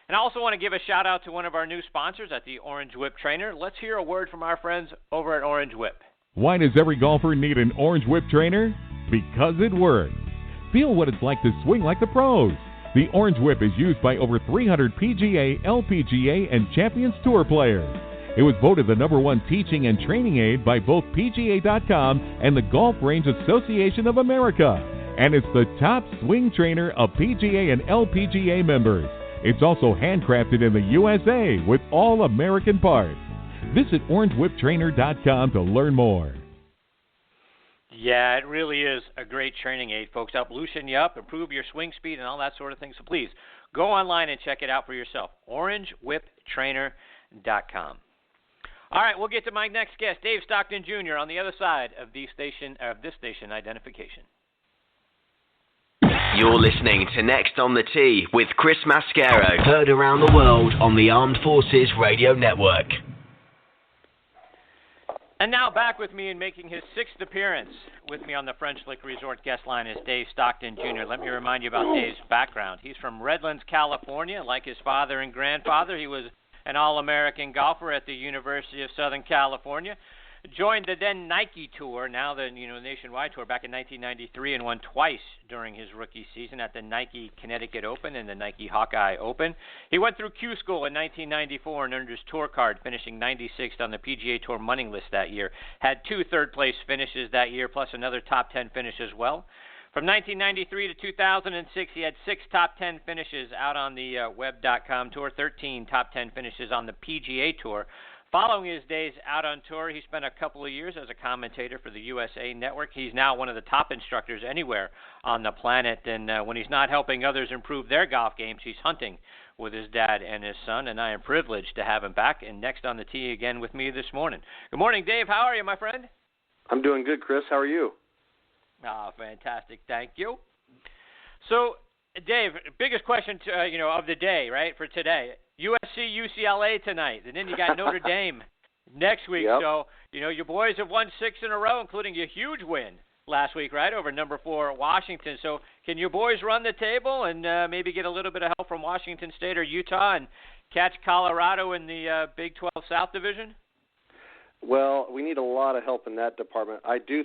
And I also want to give a shout-out to one of our new sponsors at the Orange Whip Trainer. Let's hear a word from our friends over at Orange Whip. Why does every golfer need an Orange Whip Trainer? Because it works. Feel what it's like to swing like the pros. The Orange Whip is used by over 300 PGA, LPGA, and Champions Tour players. It was voted the #1 teaching and training aid by both PGA.com and the Golf Range Association of America. And it's the top swing trainer of PGA and LPGA members. It's also handcrafted in the USA with all American parts. Visit orangewhiptrainer.com to learn more. Yeah, it really is a great training aid, folks. Help loosen you up, improve your swing speed, and all that sort of thing. So please, go online and check it out for yourself. orangewhiptrainer.com. All right, we'll get to my next guest, Dave Stockton Jr., on the other side of this station identification. You're listening to Next on the Tee with Chris Mascaro, heard around the world on the Armed Forces Radio Network. And now back with me and making his 6th appearance with me on the French Lick Resort guest line is Dave Stockton Jr. Let me remind you about Dave's background. He's from Redlands, California. Like his father and grandfather, he was an All-American golfer at the University of Southern California. Joined the then Nike Tour, now the Nationwide Tour, back in 1993 and won twice during his rookie season at the Nike Connecticut Open and the Nike Hawkeye Open. He went through Q School in 1994 and earned his tour card, finishing 96th on the PGA Tour money list that year. Had 2 third-place finishes that year, plus another top 10 finish as well. From 1993 to 2006, he had 6 top 10 finishes out on the web.com tour, 13 top 10 finishes on the PGA Tour. Following his days out on tour, he spent a couple of years as a commentator for the USA Network. He's now one of the top instructors anywhere on the planet, and when he's not helping others improve their golf games, he's hunting with his dad and his son, and I am privileged to have him back and next on the tee again with me this morning. Good morning, Dave. How are you, my friend? I'm doing good, Chris. How are you? Oh, fantastic. Thank you. So, Dave, biggest question of the day, right, for today. USC, UCLA tonight, and then you got Notre Dame next week. Yep. So, your boys have won 6 in a row, including a huge win last week, right, over number 4 Washington. So can your boys run the table and maybe get a little bit of help from Washington State or Utah and catch Colorado in the Big 12 South Division? Well, we need a lot of help in that department. I do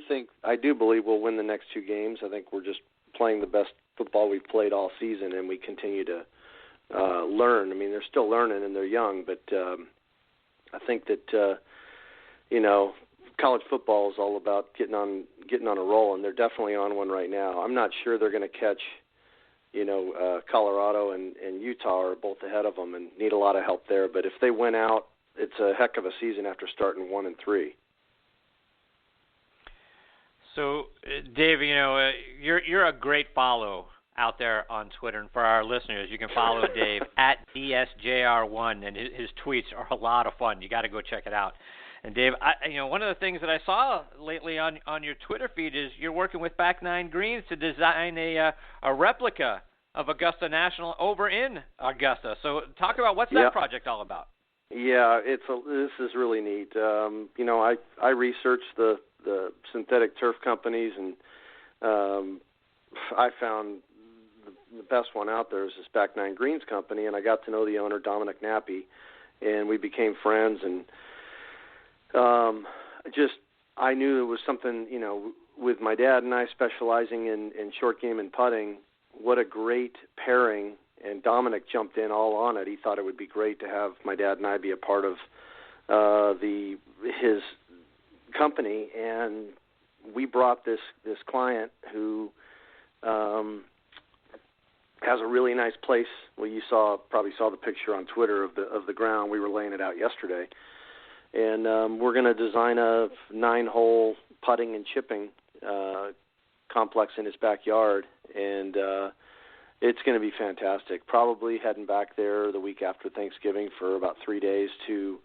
believe we'll win the next 2 games. I think we're just playing the best football we've played all season, and we continue to learn. I mean, they're still learning and they're young, but I think that college football is all about getting on a roll, and they're definitely on one right now. I'm not sure they're going to catch, Colorado and Utah are both ahead of them and need a lot of help there. But if they win out, it's a heck of a season after starting 1-3. So, Dave, you're a great follow out there on Twitter, and for our listeners, you can follow Dave at DSJR1, and his tweets are a lot of fun. You got to go check it out. And Dave, one of the things that I saw lately on your Twitter feed is you're working with Back Nine Greens to design a replica of Augusta National over in Augusta. So talk about what's that project all about. Yeah, this is really neat. I researched the synthetic turf companies, and I found the best one out there is this Back Nine Greens company, and I got to know the owner, Dominic Nappy, and we became friends. And I knew it was something, with my dad and I specializing in short game and putting, what a great pairing and Dominic jumped in all on it. He thought it would be great to have my dad and I be a part of his company, and we brought this client who has a really nice place. Well, you probably saw the picture on Twitter of the ground. We were laying it out yesterday, and we're going to design a 9-hole putting and chipping complex in his backyard, and it's going to be fantastic. Probably heading back there the week after Thanksgiving for about 3 days to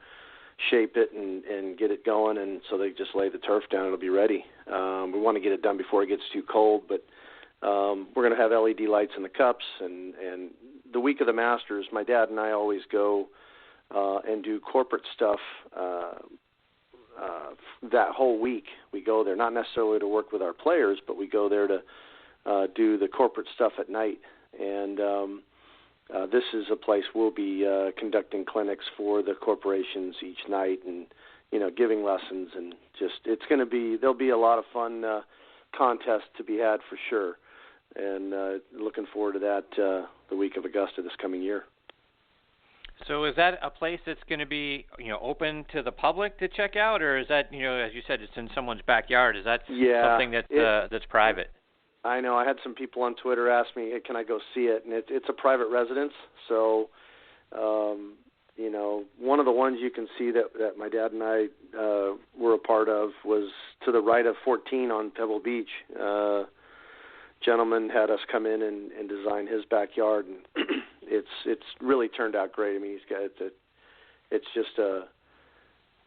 shape it and get it going, and so they just lay the turf down. It'll be ready. We want to get it done before it gets too cold, but we're going to have LED lights in the cups, and the week of the Masters, my dad and I always go and do corporate stuff that whole week. We go there, not necessarily to work with our players, but we go there to do the corporate stuff at night. And this is a place we'll be conducting clinics for the corporations each night, and giving lessons, and just there'll be a lot of fun contests to be had for sure. And looking forward to that the week of Augusta this coming year. So is that a place that's going to be, open to the public to check out, or is that, as you said, it's in someone's backyard? Is that something that's private? I know. I had some people on Twitter ask me, hey, can I go see it? And it's a private residence. So, one of the ones you can see that my dad and I were a part of was to the right of 14 on Pebble Beach. Gentleman had us come in and design his backyard, and it's really turned out great. I mean, he's got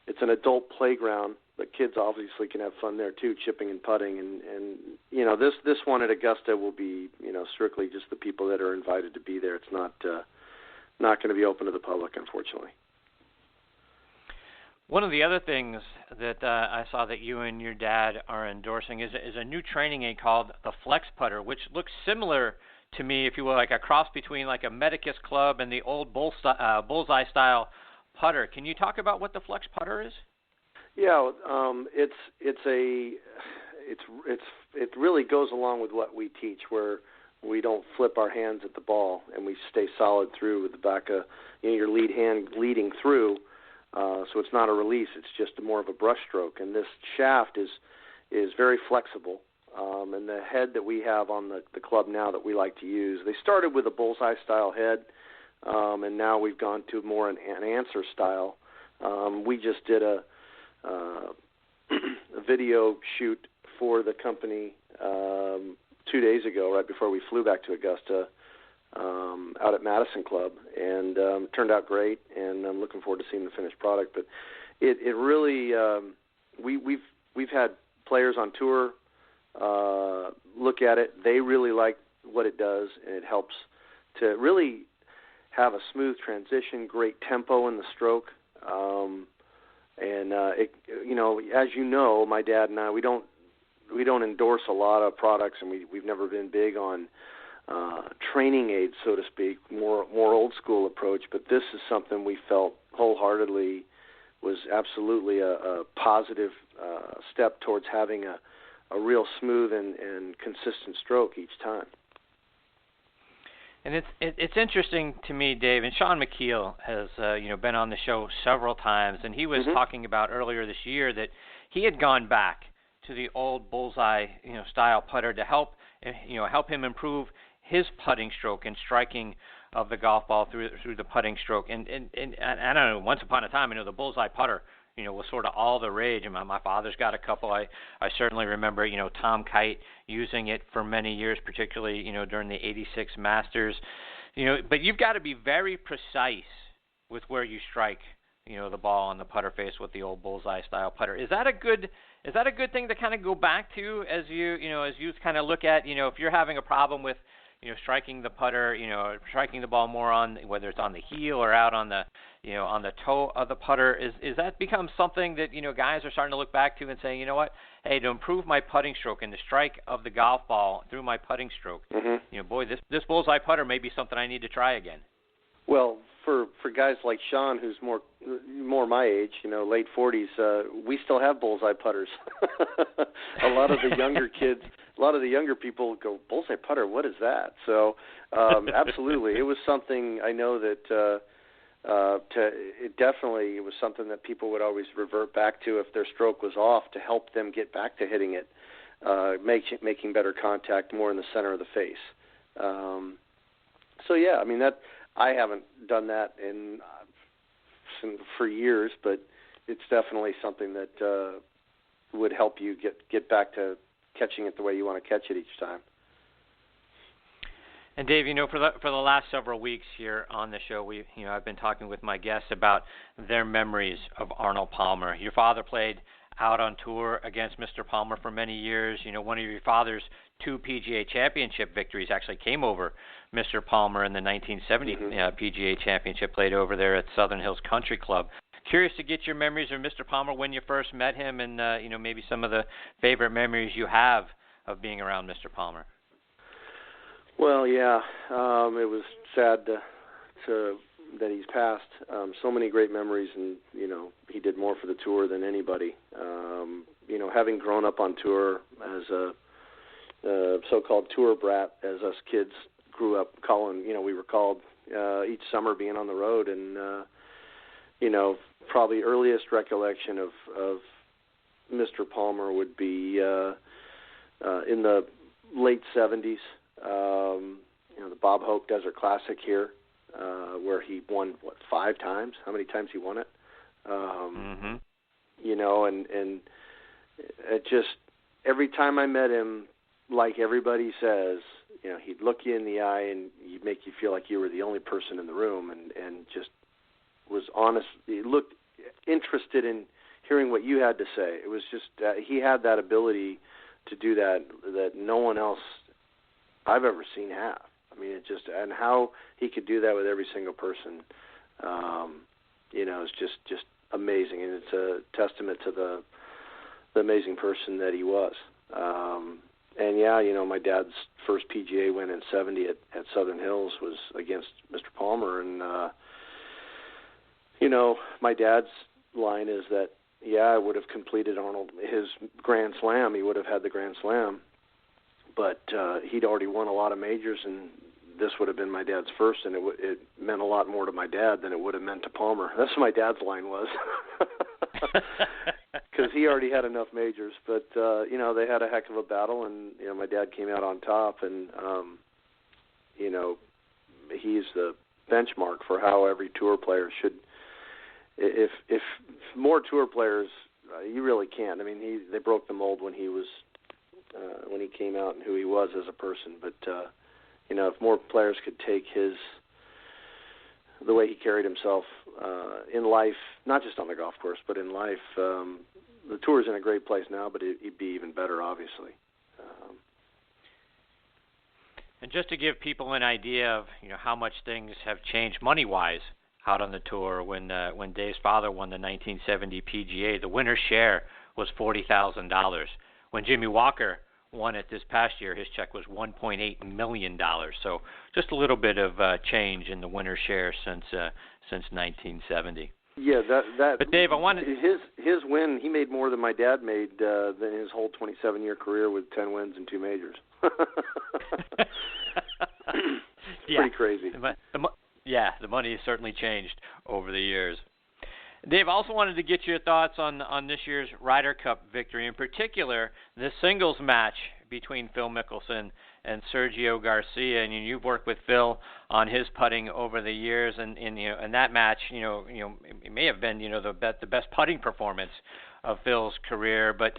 it's an adult playground, but kids obviously can have fun there too, chipping and putting, and this one at Augusta will be strictly just the people that are invited to be there. It's not going to be open to the public, unfortunately. One of the other things that I saw that you and your dad are endorsing is a new training aid called the Flex Putter, which looks similar to me, if you will, like a cross between like a Medicus club and the old bullseye style putter. Can you talk about what the Flex Putter is? Yeah, it really goes along with what we teach, where we don't flip our hands at the ball and we stay solid through with the back of your lead hand leading through. So it's not a release; it's just more of a brush stroke. And this shaft is very flexible. And the head that we have on the club now that we like to use, they started with a bullseye style head, and now we've gone to more an answer style. We just did a video shoot for the company 2 days ago, right before we flew back to Augusta, out at Madison Club, and it turned out great, and I'm looking forward to seeing the finished product. But it really we've had players on tour look at it. They really like what it does, and it helps to really have a smooth transition, great tempo in the stroke. As you know, my dad and I, we don't endorse a lot of products, and we've never been big on training aids, so to speak, more old school approach. But this is something we felt wholeheartedly was absolutely a positive step towards having a real smooth and consistent stroke each time. And it's interesting to me, Dave, and Sean McKeel has been on the show several times, and he was talking about earlier this year that he had gone back to the old bullseye style putter to help him improve his putting stroke and striking of the golf ball through the putting stroke. And I don't know, once upon a time, the bullseye putter was sort of all the rage. And my father's got a couple. I certainly remember, Tom Kite using it for many years, particularly, during the 86 Masters. But you've got to be very precise with where you strike, the ball on the putter face with the old bullseye style putter. Is that a good thing to kind of go back to as you kind of look at, if you're having a problem with, striking the putter, striking the ball more on, whether it's on the heel or out on the, on the toe of the putter, is that become something that, guys are starting to look back to and saying, you know what, hey, to improve my putting stroke and the strike of the golf ball through my putting stroke, boy, this bullseye putter may be something I need to try again. Well, for guys like Sean, who's more my age, late 40s, we still have bullseye putters. A lot of the younger kids lot of the younger people go, bullseye putter, what is that? So absolutely, it was something I know that it was something that people would always revert back to if their stroke was off, to help them get back to hitting it, making better contact more in the center of the face. So yeah, I mean, that I haven't done that for years, but it's definitely something that would help you get back to catching it the way you want to catch it each time. And Dave, for the last several weeks here on the show, I've been talking with my guests about their memories of Arnold Palmer. Your father played out on tour against Mr. Palmer for many years. One of your father's 2 PGA Championship victories actually came over Mr. Palmer in the 1970 PGA Championship, played over there at Southern Hills Country Club. Curious to get your memories of Mr. Palmer when you first met him, and maybe some of the favorite memories you have of being around Mr. Palmer. Well, yeah, it was sad that he's passed. So many great memories, and he did more for the tour than anybody. Having grown up on tour as a so-called tour brat, as us kids grew up calling, we were called each summer being on the road, and probably earliest recollection of Mr. Palmer would be in the late 70s. The Bob Hope Desert Classic here, where he won 5 times? How many times he won it? And it just, every time I met him, like everybody says, he'd look you in the eye and he'd make you feel like you were the only person in the room, and just was honest. He looked interested in hearing what you had to say. It was just he had that ability to do that no one else I've ever seen have. I mean, it just, and how he could do that with every single person, is just amazing, and it's a testament to the amazing person that he was. And yeah, my dad's first PGA win in '70 at Southern Hills was against Mr. Palmer, and my dad's line is that, I would have completed his Grand Slam. He would have had the Grand Slam. But he'd already won a lot of majors, and this would have been my dad's first, and it meant a lot more to my dad than it would have meant to Palmer. That's what my dad's line was, because he already had enough majors. But, they had a heck of a battle, and, my dad came out on top, and, he's the benchmark for how every tour player should. If more tour players, you really can't. I mean, they broke the mold when he was. When he came out and who he was as a person. But, if more players could take the way he carried himself in life, not just on the golf course, but in life, the tour's in a great place now, but it'd be even better, obviously. And just to give people an idea of, how much things have changed money-wise out on the tour, when Dave's father won the 1970 PGA, the winner's share was $40,000. When Jimmy Walker won it this past year, his check was $1.8 million. So just a little bit of change in the winner's share since 1970. Yeah, that. But Dave, I wanted his win. He made more than my dad made than his whole 27-year career with 10 wins and 2 majors. Pretty crazy. The money has certainly changed over the years. Dave, I also wanted to get your thoughts on this year's Ryder Cup victory, in particular the singles match between Phil Mickelson and Sergio Garcia. And you've worked with Phil on his putting over the years, and that match, it may have been the best putting performance of Phil's career, but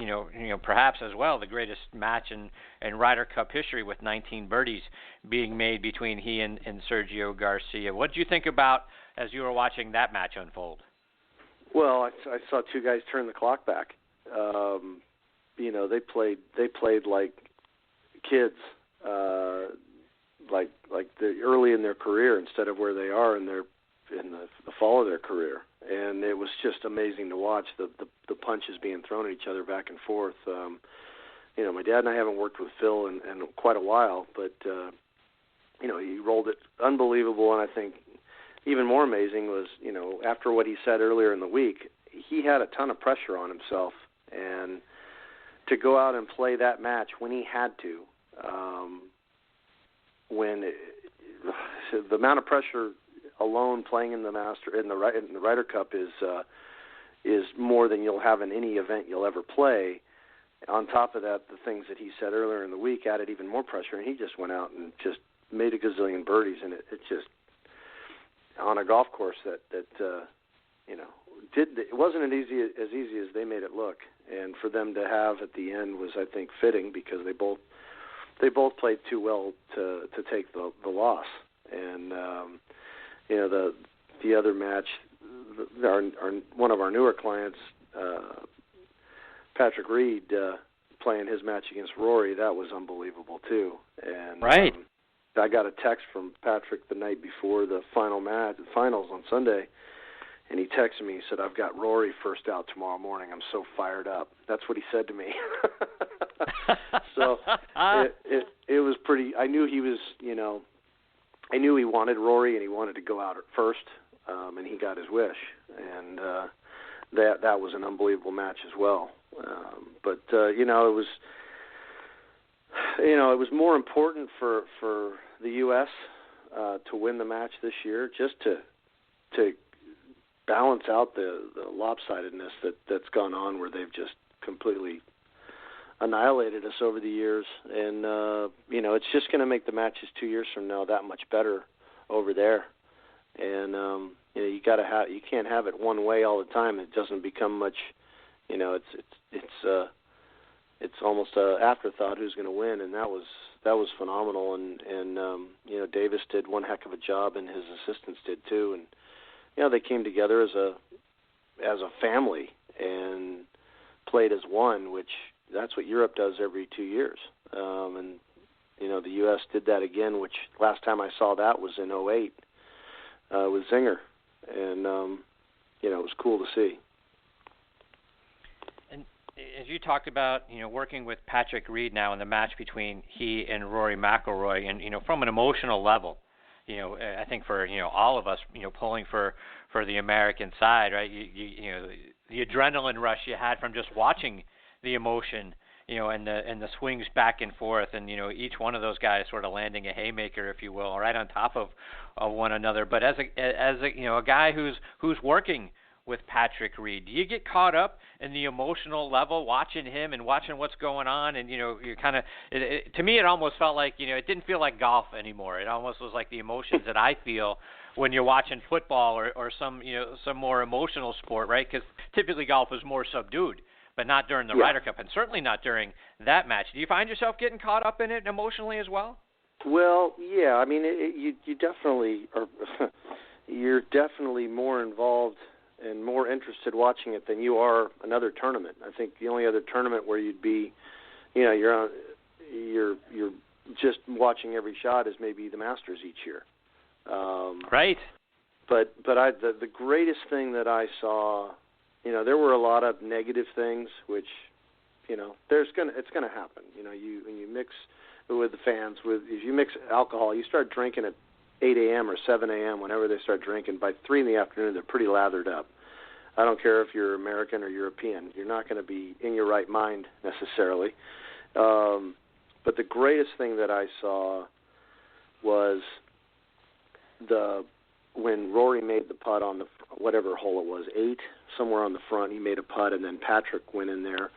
perhaps as well the greatest match in Ryder Cup history, with 19 birdies being made between he and Sergio Garcia. What did you think about as you were watching that match unfold? Well, I saw 2 guys turn the clock back. They played like kids, like early in their career instead of where they are in the fall of their career. And it was just amazing to watch the punches being thrown at each other back and forth. My dad and I haven't worked with Phil in quite a while, but he rolled it unbelievable, and I think even more amazing was, after what he said earlier in the week, he had a ton of pressure on himself, and to go out and play that match when he had to, the amount of pressure alone playing in the Ryder Cup is more than you'll have in any event you'll ever play. On top of that, the things that he said earlier in the week added even more pressure, and he just went out and just made a gazillion birdies, and it just on a golf course that it wasn't as easy as they made it look, and for them to have at the end was, I think, fitting because they both played too well to take the loss. And the other match, one of our newer clients, Patrick Reed, playing his match against Rory, that was unbelievable too. And right. I got a text from Patrick the night before the finals on Sunday, and he texted me. He said, "I've got Rory first out tomorrow morning. I'm so fired up." That's what he said to me. So it was pretty. I knew he was, I knew he wanted Rory and he wanted to go out at first, and he got his wish, and that was an unbelievable match as well. But it was more important for the U.S. To win the match this year, just to balance out the lopsidedness that's gone on, where they've just completely annihilated us over the years. And it's just going to make the matches 2 years from now that much better over there. And you can't have it one way all the time. It doesn't become much. It's almost an afterthought who's going to win, and that was phenomenal. And Davis did one heck of a job, and his assistants did too. And they came together as a family and played as one, which that's what Europe does every 2 years. And the U.S. did that again, which last time I saw that was in 2008 with Zinger, and it was cool to see. As you talked about, working with Patrick Reed now in the match between he and Rory McIlroy, and from an emotional level, I think for all of us, pulling for the American side, right? The adrenaline rush you had from just watching the emotion, and the swings back and forth, and each one of those guys sort of landing a haymaker, if you will, right on top of one another. But as a guy who's working with Patrick Reed, do you get caught up in the emotional level watching him and watching what's going on? And you kind of, to me, it almost felt like it didn't feel like golf anymore. It almost was like the emotions that I feel when you're watching football or some more emotional sport, right? Because typically golf is more subdued, but not during the Ryder Cup, and certainly not during that match. Do you find yourself getting caught up in it emotionally as well? Well, yeah. I mean, you definitely are. You're definitely more involved and more interested watching it than you are another tournament. I think the only other tournament where you'd be, you're just watching every shot is maybe the Masters each year. Right. But the greatest thing that I saw, there were a lot of negative things, which, it's gonna happen. When you mix with the fans, if you mix alcohol, you start drinking at 8 a.m. or 7 a.m., whenever they start drinking, by 3 in the afternoon, they're pretty lathered up. I don't care if you're American or European. You're not going to be in your right mind necessarily. But the greatest thing that I saw was when Rory made the putt on whatever hole it was, 8, somewhere on the front, he made a putt, and then Patrick went in there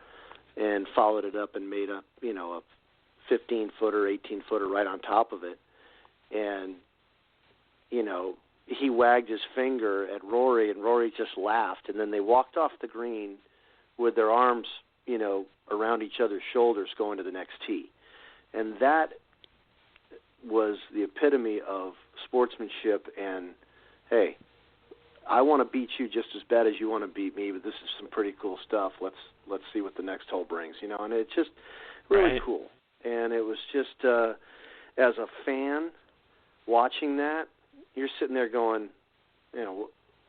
and followed it up and made a 15-footer, 18-footer right on top of it. And, he wagged his finger at Rory, and Rory just laughed. And then they walked off the green with their arms, around each other's shoulders going to the next tee. And that was the epitome of sportsmanship and, hey, I want to beat you just as bad as you want to beat me, but this is some pretty cool stuff. Let's see what the next hole brings, and it's just really cool. And it was just, as a fan watching that, you're sitting there going,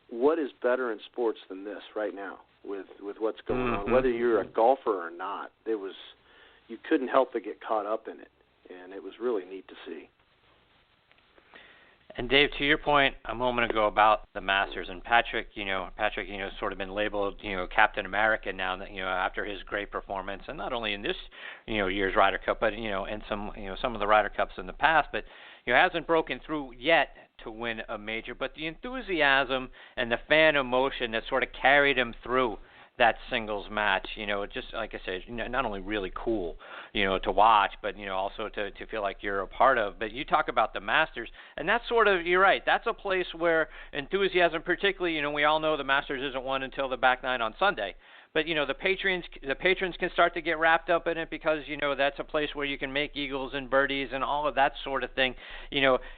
what is better in sports than this right now with what's going on? Whether you're a golfer or not, you couldn't help but get caught up in it, and it was really neat to see. And Dave, to your point a moment ago about the Masters and Patrick, sort of been labeled, Captain America now that, after his great performance, and not only in this, year's Ryder Cup, but, in some of the Ryder Cups in the past, but, hasn't broken through yet to win a major. But the enthusiasm and the fan emotion that sort of carried him through that singles match, just like I said, not only really cool, to watch, but, also to feel like you're a part of. But you talk about the Masters, and that's sort of, you're right, that's a place where enthusiasm, particularly, we all know the Masters isn't won until the back nine on Sunday. But, the patrons can start to get wrapped up in it because, that's a place where you can make eagles and birdies and all of that sort of thing.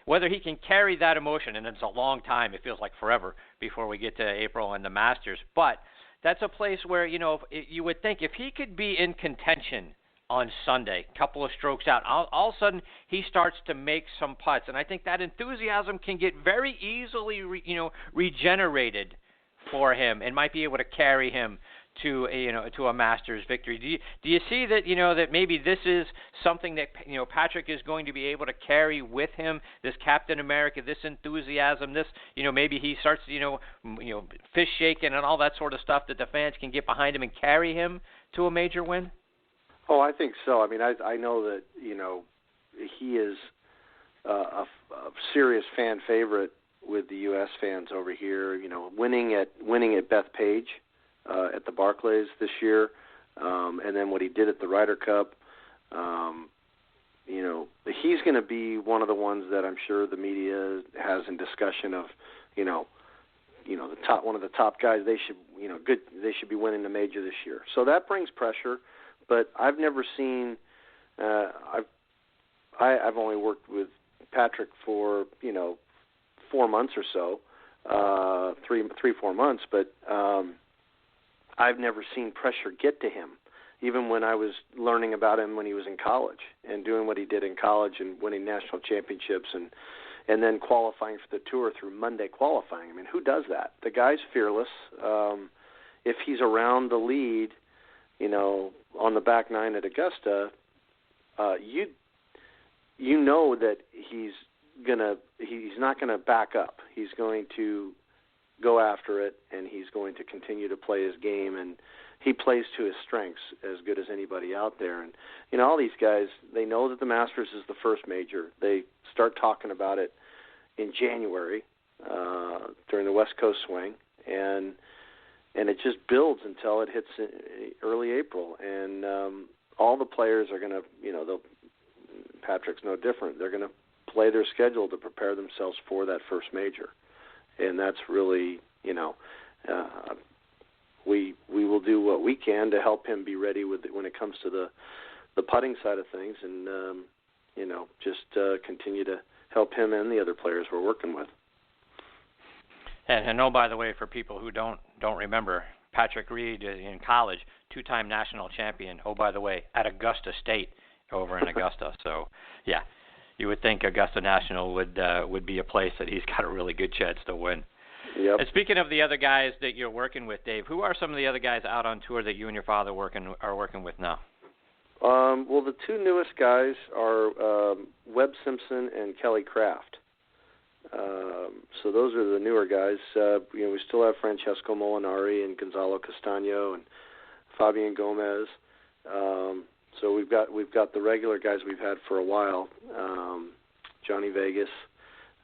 Whether he can carry that emotion, and it's a long time, it feels like forever before we get to April and the Masters, but that's a place where, you would think if he could be in contention on Sunday, a couple of strokes out, all of a sudden he starts to make some putts. And I think that enthusiasm can get very easily, regenerated for him and might be able to carry him to a Masters victory. Do you see that, that maybe this is something that, Patrick is going to be able to carry with him, this Captain America, this enthusiasm, this, maybe he starts, fist shaking and all that sort of stuff that the fans can get behind him and carry him to a major win? Oh, I think so. I mean, I know that, he is a serious fan favorite with the U.S. fans over here, winning at Bethpage at the Barclays this year, and then what he did at the Ryder Cup. He's going to be one of the ones that I'm sure the media has in discussion of, one of the top guys. They should be winning the major this year. So that brings pressure. But I've never seen. I've only worked with Patrick for 4 months or so, 4 months, but. I've never seen pressure get to him, even when I was learning about him when he was in college and doing what he did in college and winning national championships and then qualifying for the tour through Monday qualifying. I mean, who does that? The guy's fearless. If he's around the lead, on the back nine at Augusta, you know that he's not gonna back up. He's going to go after it, and he's going to continue to play his game, and he plays to his strengths as good as anybody out there. And, all these guys, they know that the Masters is the first major. They start talking about it in January during the West Coast swing, and it just builds until it hits early April. And all the players are going to, Patrick's no different. They're going to play their schedule to prepare themselves for that first major. And that's really, we will do what we can to help him be ready when it comes to the putting side of things, and just continue to help him and the other players we're working with. And by the way, for people who don't remember, Patrick Reed in college, 2-time national champion. Oh, by the way, at Augusta State over in Augusta. So, yeah. You would think Augusta National would be a place that he's got a really good chance to win. Yep. And speaking of the other guys that you're working with, Dave, who are some of the other guys out on tour that you and your father are working with now? Well, the two newest guys are Webb Simpson and Kelly Craft. So those are the newer guys. We still have Francesco Molinari and Gonzalo Castano and Fabian Gomez. So we've got the regular guys we've had for a while, Johnny Vegas,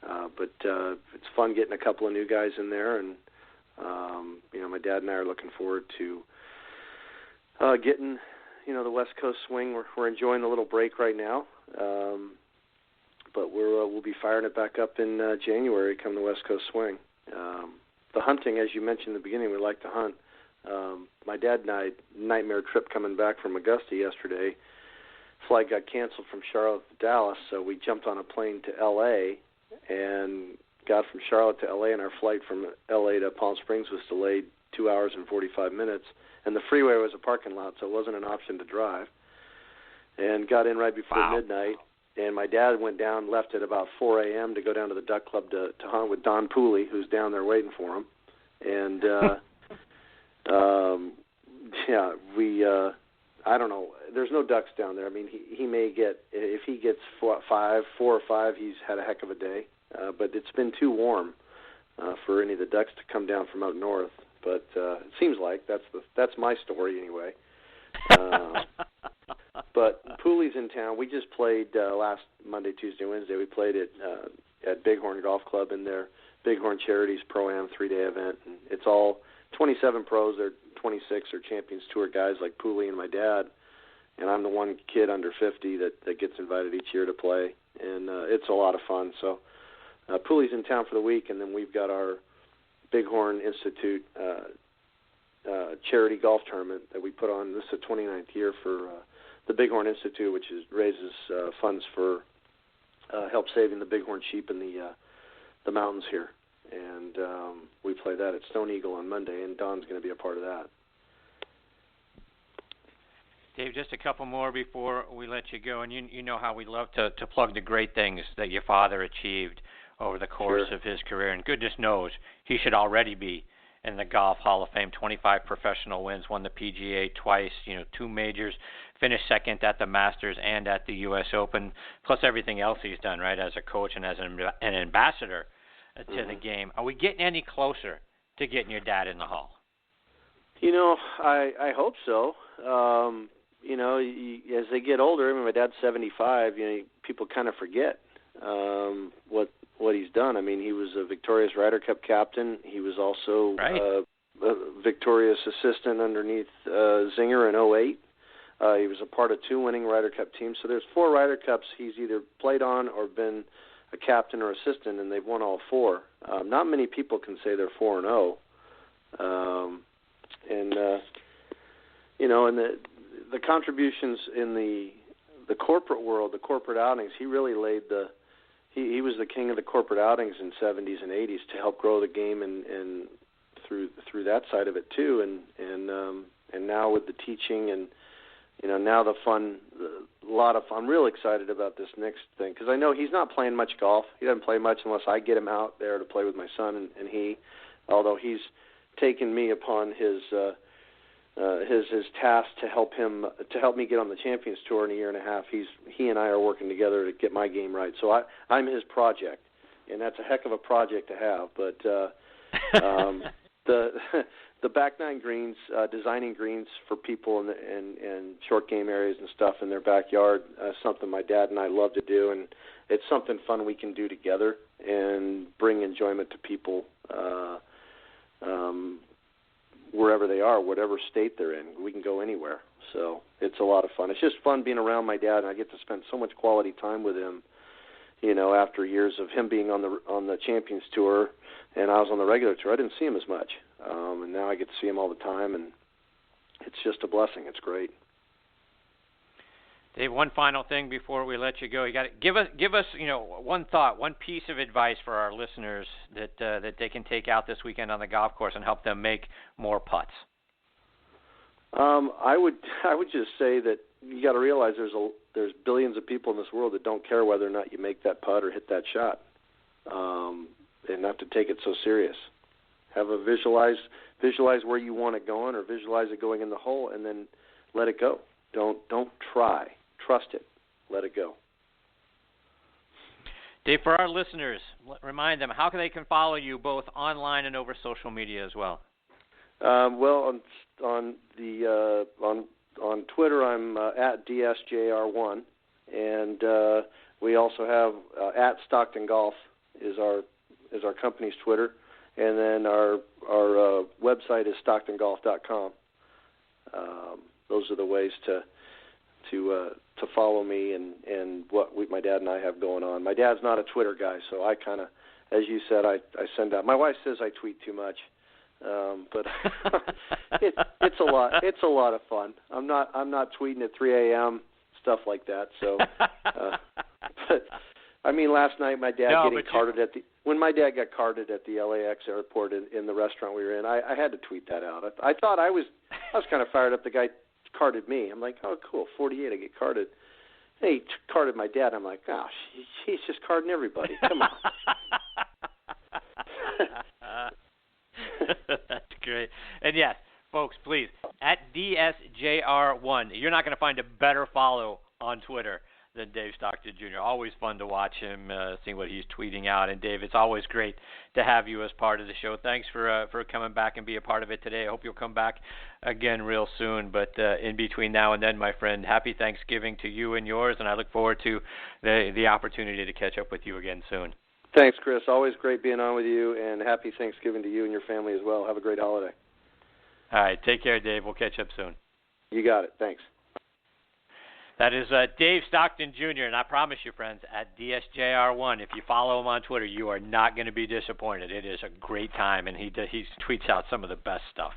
but it's fun getting a couple of new guys in there, and my dad and I are looking forward to getting the West Coast swing. We're enjoying the little break right now, but we'll be firing it back up in January come the West Coast swing. The hunting, as you mentioned in the beginning, we like to hunt. My dad and I, nightmare trip coming back from Augusta yesterday. Flight got canceled from Charlotte to Dallas, so we jumped on a plane to L.A. and got from Charlotte to L.A., and our flight from L.A. to Palm Springs was delayed 2 hours and 45 minutes, and the freeway was a parking lot, so it wasn't an option to drive, and got in right before midnight, and my dad went down, left at about 4 a.m. to go down to the Duck Club to hunt with Don Pooley, who's down there waiting for him, and I don't know. There's no ducks down there. I mean, he may get, if he gets 4 or 5, he's had a heck of a day. but it's been too warm for any of the ducks to come down from out north. But it seems like that's my story anyway. But Pooley's in town. We just played last Monday, Tuesday, Wednesday. We played at Bighorn Golf Club in their Bighorn Charities Pro-Am 3-day event. And it's all 27 pros. They're 26 are Champions Tour guys like Pooley and my dad. And I'm the one kid under 50 that gets invited each year to play. And it's a lot of fun. So Pooley's in town for the week, and then we've got our Bighorn Institute charity golf tournament that we put on. This is the 29th year for the Bighorn Institute, which raises funds for help saving the bighorn sheep in the mountains here. And we play that at Stone Eagle on Monday, and Don's going to be a part of that. Dave, just a couple more before we let you go. And you know how we love to plug the great things that your father achieved over the course of his career. And goodness knows he should already be in the Golf Hall of Fame. 25 professional wins, won the PGA twice, 2 majors, finished second at the Masters and at the U.S. Open, plus everything else he's done, right, as a coach and as an ambassador to the game. Are we getting any closer to getting your dad in the Hall? I hope so. As they get older, my dad's 75, people kind of forget what he's done. I mean, he was a victorious Ryder Cup captain. He was also a victorious assistant underneath Zinger in 2008. He was a part of 2 winning Ryder Cup teams. So there's 4 Ryder Cups he's either played on or been a captain or assistant, and they've won all 4. Not many people can say they're 4-0. And the contributions in the corporate world, the corporate outings, he really laid he was the king of the corporate outings in 70s and 80s to help grow the game and through that side of it too, and now with the teaching and now the fun, a lot of fun. I'm real excited about this next thing because I know he's not playing much golf. He doesn't play much unless I get him out there to play with my son and he, although he's taken me upon his task to help me get on the Champions Tour in a year and a half. He and I are working together to get my game right. So I'm his project, and that's a heck of a project to have. But the back nine greens, designing greens for people in short game areas and stuff in their backyard, something my dad and I love to do, and it's something fun we can do together and bring enjoyment to people. Wherever they are, whatever state they're in, we can go anywhere. So it's a lot of fun. It's just fun being around my dad, and I get to spend so much quality time with him. After years of him being on the Champions Tour, and I was on the regular tour, I didn't see him as much, and now I get to see him all the time, and it's just a blessing. It's great. Dave, one final thing before we let you go. You got to give us, one thought, one piece of advice for our listeners that they can take out this weekend on the golf course and help them make more putts. I would just say that you got to realize there's billions of people in this world that don't care whether or not you make that putt or hit that shot, and not to take it so serious. Have a visualize where you want it going, or visualize it going in the hole, and then let it go. Don't try. Trust it. Let it go. Dave, for our listeners, remind them how they can follow you both online and over social media as well. Well, on Twitter, I'm at dsjr1, and we also have at Stockton Golf is our company's Twitter, and then our website is stocktongolf.com. Those are the ways to follow me and what my dad and I have going on. My dad's not a Twitter guy, so I kind of, as you said, I send out. My wife says I tweet too much, but it's a lot. It's a lot of fun. I'm not tweeting at 3 a.m. stuff like that. So, but I mean, last night my dad when my dad got carded at the LAX airport in the restaurant we were in, I had to tweet that out. I thought I was kind of fired up. The guy carded me. I'm like, oh, cool, 48, I get carded. And he carded my dad. I'm like, gosh, he's just carding everybody. Come on. That's great. And yes, folks, please, at DSJR1, you're not going to find a better follow on Twitter than Dave Stockton Jr. Always fun to watch him, seeing what he's tweeting out. And Dave, it's always great to have you as part of the show. Thanks for coming back and be a part of it today. I hope you'll come back again real soon. But in between now and then, my friend, happy Thanksgiving to you and yours, and I look forward to the opportunity to catch up with you again soon. Thanks, Chris. Always great being on with you, and happy Thanksgiving to you and your family as well. Have a great holiday. All right. Take care, Dave. We'll catch up soon. You got it. Thanks. That is Dave Stockton Jr., and I promise you, friends, at DSJR1, if you follow him on Twitter, you are not going to be disappointed. It is a great time, and he tweets out some of the best stuff.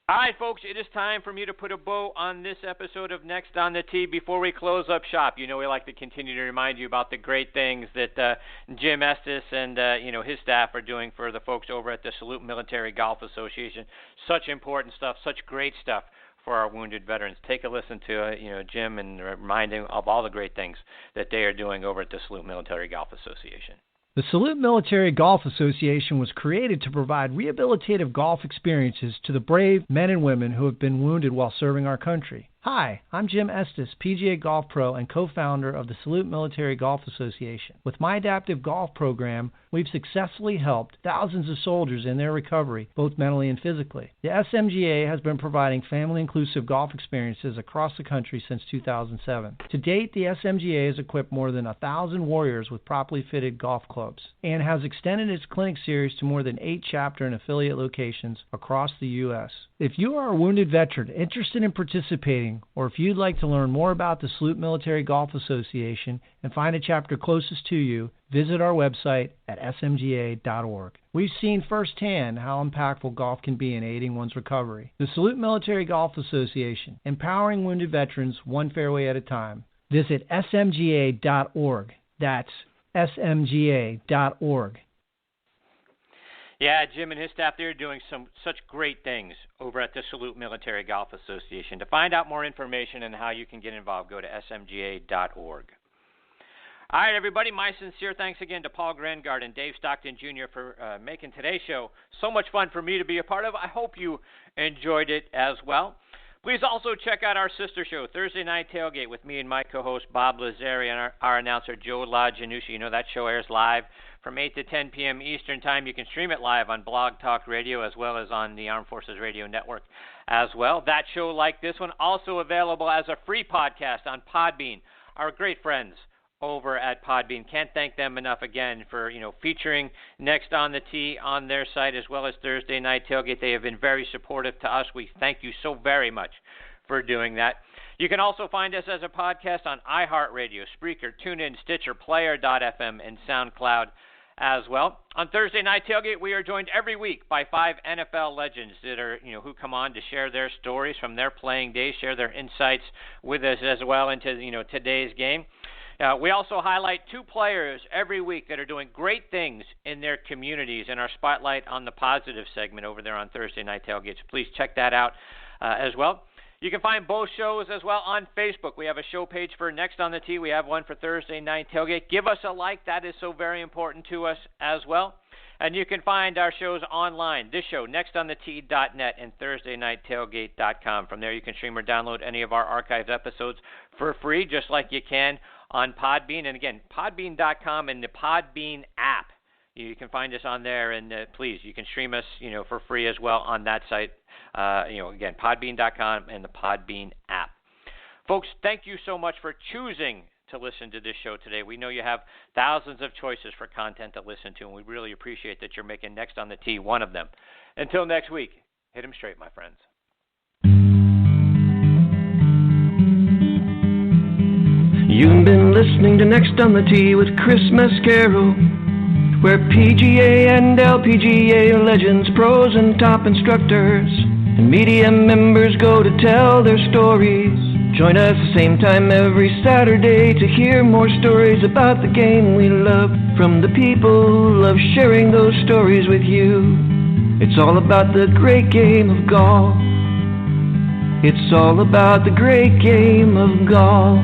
All right, folks, it is time for me to put a bow on this episode of Next on the Tee. Before we close up shop, we like to continue to remind you about the great things that Jim Estes and his staff are doing for the folks over at the Salute Military Golf Association. Such important stuff, such great stuff for our wounded veterans. Take a listen to Jim and remind him of all the great things that they are doing over at the Salute Military Golf Association. The Salute Military Golf Association was created to provide rehabilitative golf experiences to the brave men and women who have been wounded while serving our country. Hi, I'm Jim Estes, PGA Golf Pro and co-founder of the Salute Military Golf Association. With my adaptive golf program, we've successfully helped thousands of soldiers in their recovery, both mentally and physically. The SMGA has been providing family-inclusive golf experiences across the country since 2007. To date, the SMGA has equipped more than 1,000 warriors with properly fitted golf clubs and has extended its clinic series to more than 8 chapter and affiliate locations across the U.S. If you are a wounded veteran interested in participating, or if you'd like to learn more about the Salute Military Golf Association and find a chapter closest to you, visit our website at smga.org. We've seen firsthand how impactful golf can be in aiding one's recovery. The Salute Military Golf Association, empowering wounded veterans one fairway at a time. Visit smga.org. That's smga.org. Yeah, Jim and his staff, they're doing such great things over at the Salute Military Golf Association. To find out more information and how you can get involved, go to smga.org. All right, everybody, my sincere thanks again to Paul Grangaard and Dave Stockton Jr. for making today's show so much fun for me to be a part of. I hope you enjoyed it as well. Please also check out our sister show, Thursday Night Tailgate, with me and my co-host Bob Lazari and our announcer Joe LaGiannucci. That show airs live from 8 to 10 p.m. Eastern Time. You can stream it live on Blog Talk Radio as well as on the Armed Forces Radio Network as well. That show, like this one, also available as a free podcast on Podbean. Our great friends over at Podbean. Can't thank them enough again for, featuring Next on the Tee on their site as well as Thursday Night Tailgate. They have been very supportive to us. We thank you so very much for doing that. You can also find us as a podcast on iHeartRadio, Spreaker, TuneIn, Stitcher, Player.fm, and SoundCloud as well. On Thursday Night Tailgate, we are joined every week by 5 NFL legends that are, who come on to share their stories from their playing days, share their insights with us as well into, today's game. We also highlight 2 players every week that are doing great things in their communities in our Spotlight on the Positive segment over there on Thursday Night Tailgates. Please check that out as well. You can find both shows as well on Facebook. We have a show page for Next on the Tee. We have one for Thursday Night Tailgate. Give us a like. That is so very important to us as well. And you can find our shows online. This show, nextonthetee.net and thursdaynighttailgate.com. From there, you can stream or download any of our archived episodes for free, just like you can on Podbean. And again, podbean.com and the Podbean app. You can find us on there, and please, you can stream us, for free as well on that site. Again, podbean.com and the Podbean app. Folks, thank you so much for choosing to listen to this show today. We know you have thousands of choices for content to listen to, and we really appreciate that you're making Next on the Tee one of them. Until next week, hit 'em straight, my friends. You've been listening to Next on the Tee with Chris Mascaro, where PGA and LPGA legends, pros and top instructors, and media members go to tell their stories. Join us the same time every Saturday to hear more stories about the game we love from the people who love sharing those stories with you. It's all about the great game of golf. It's all about the great game of golf.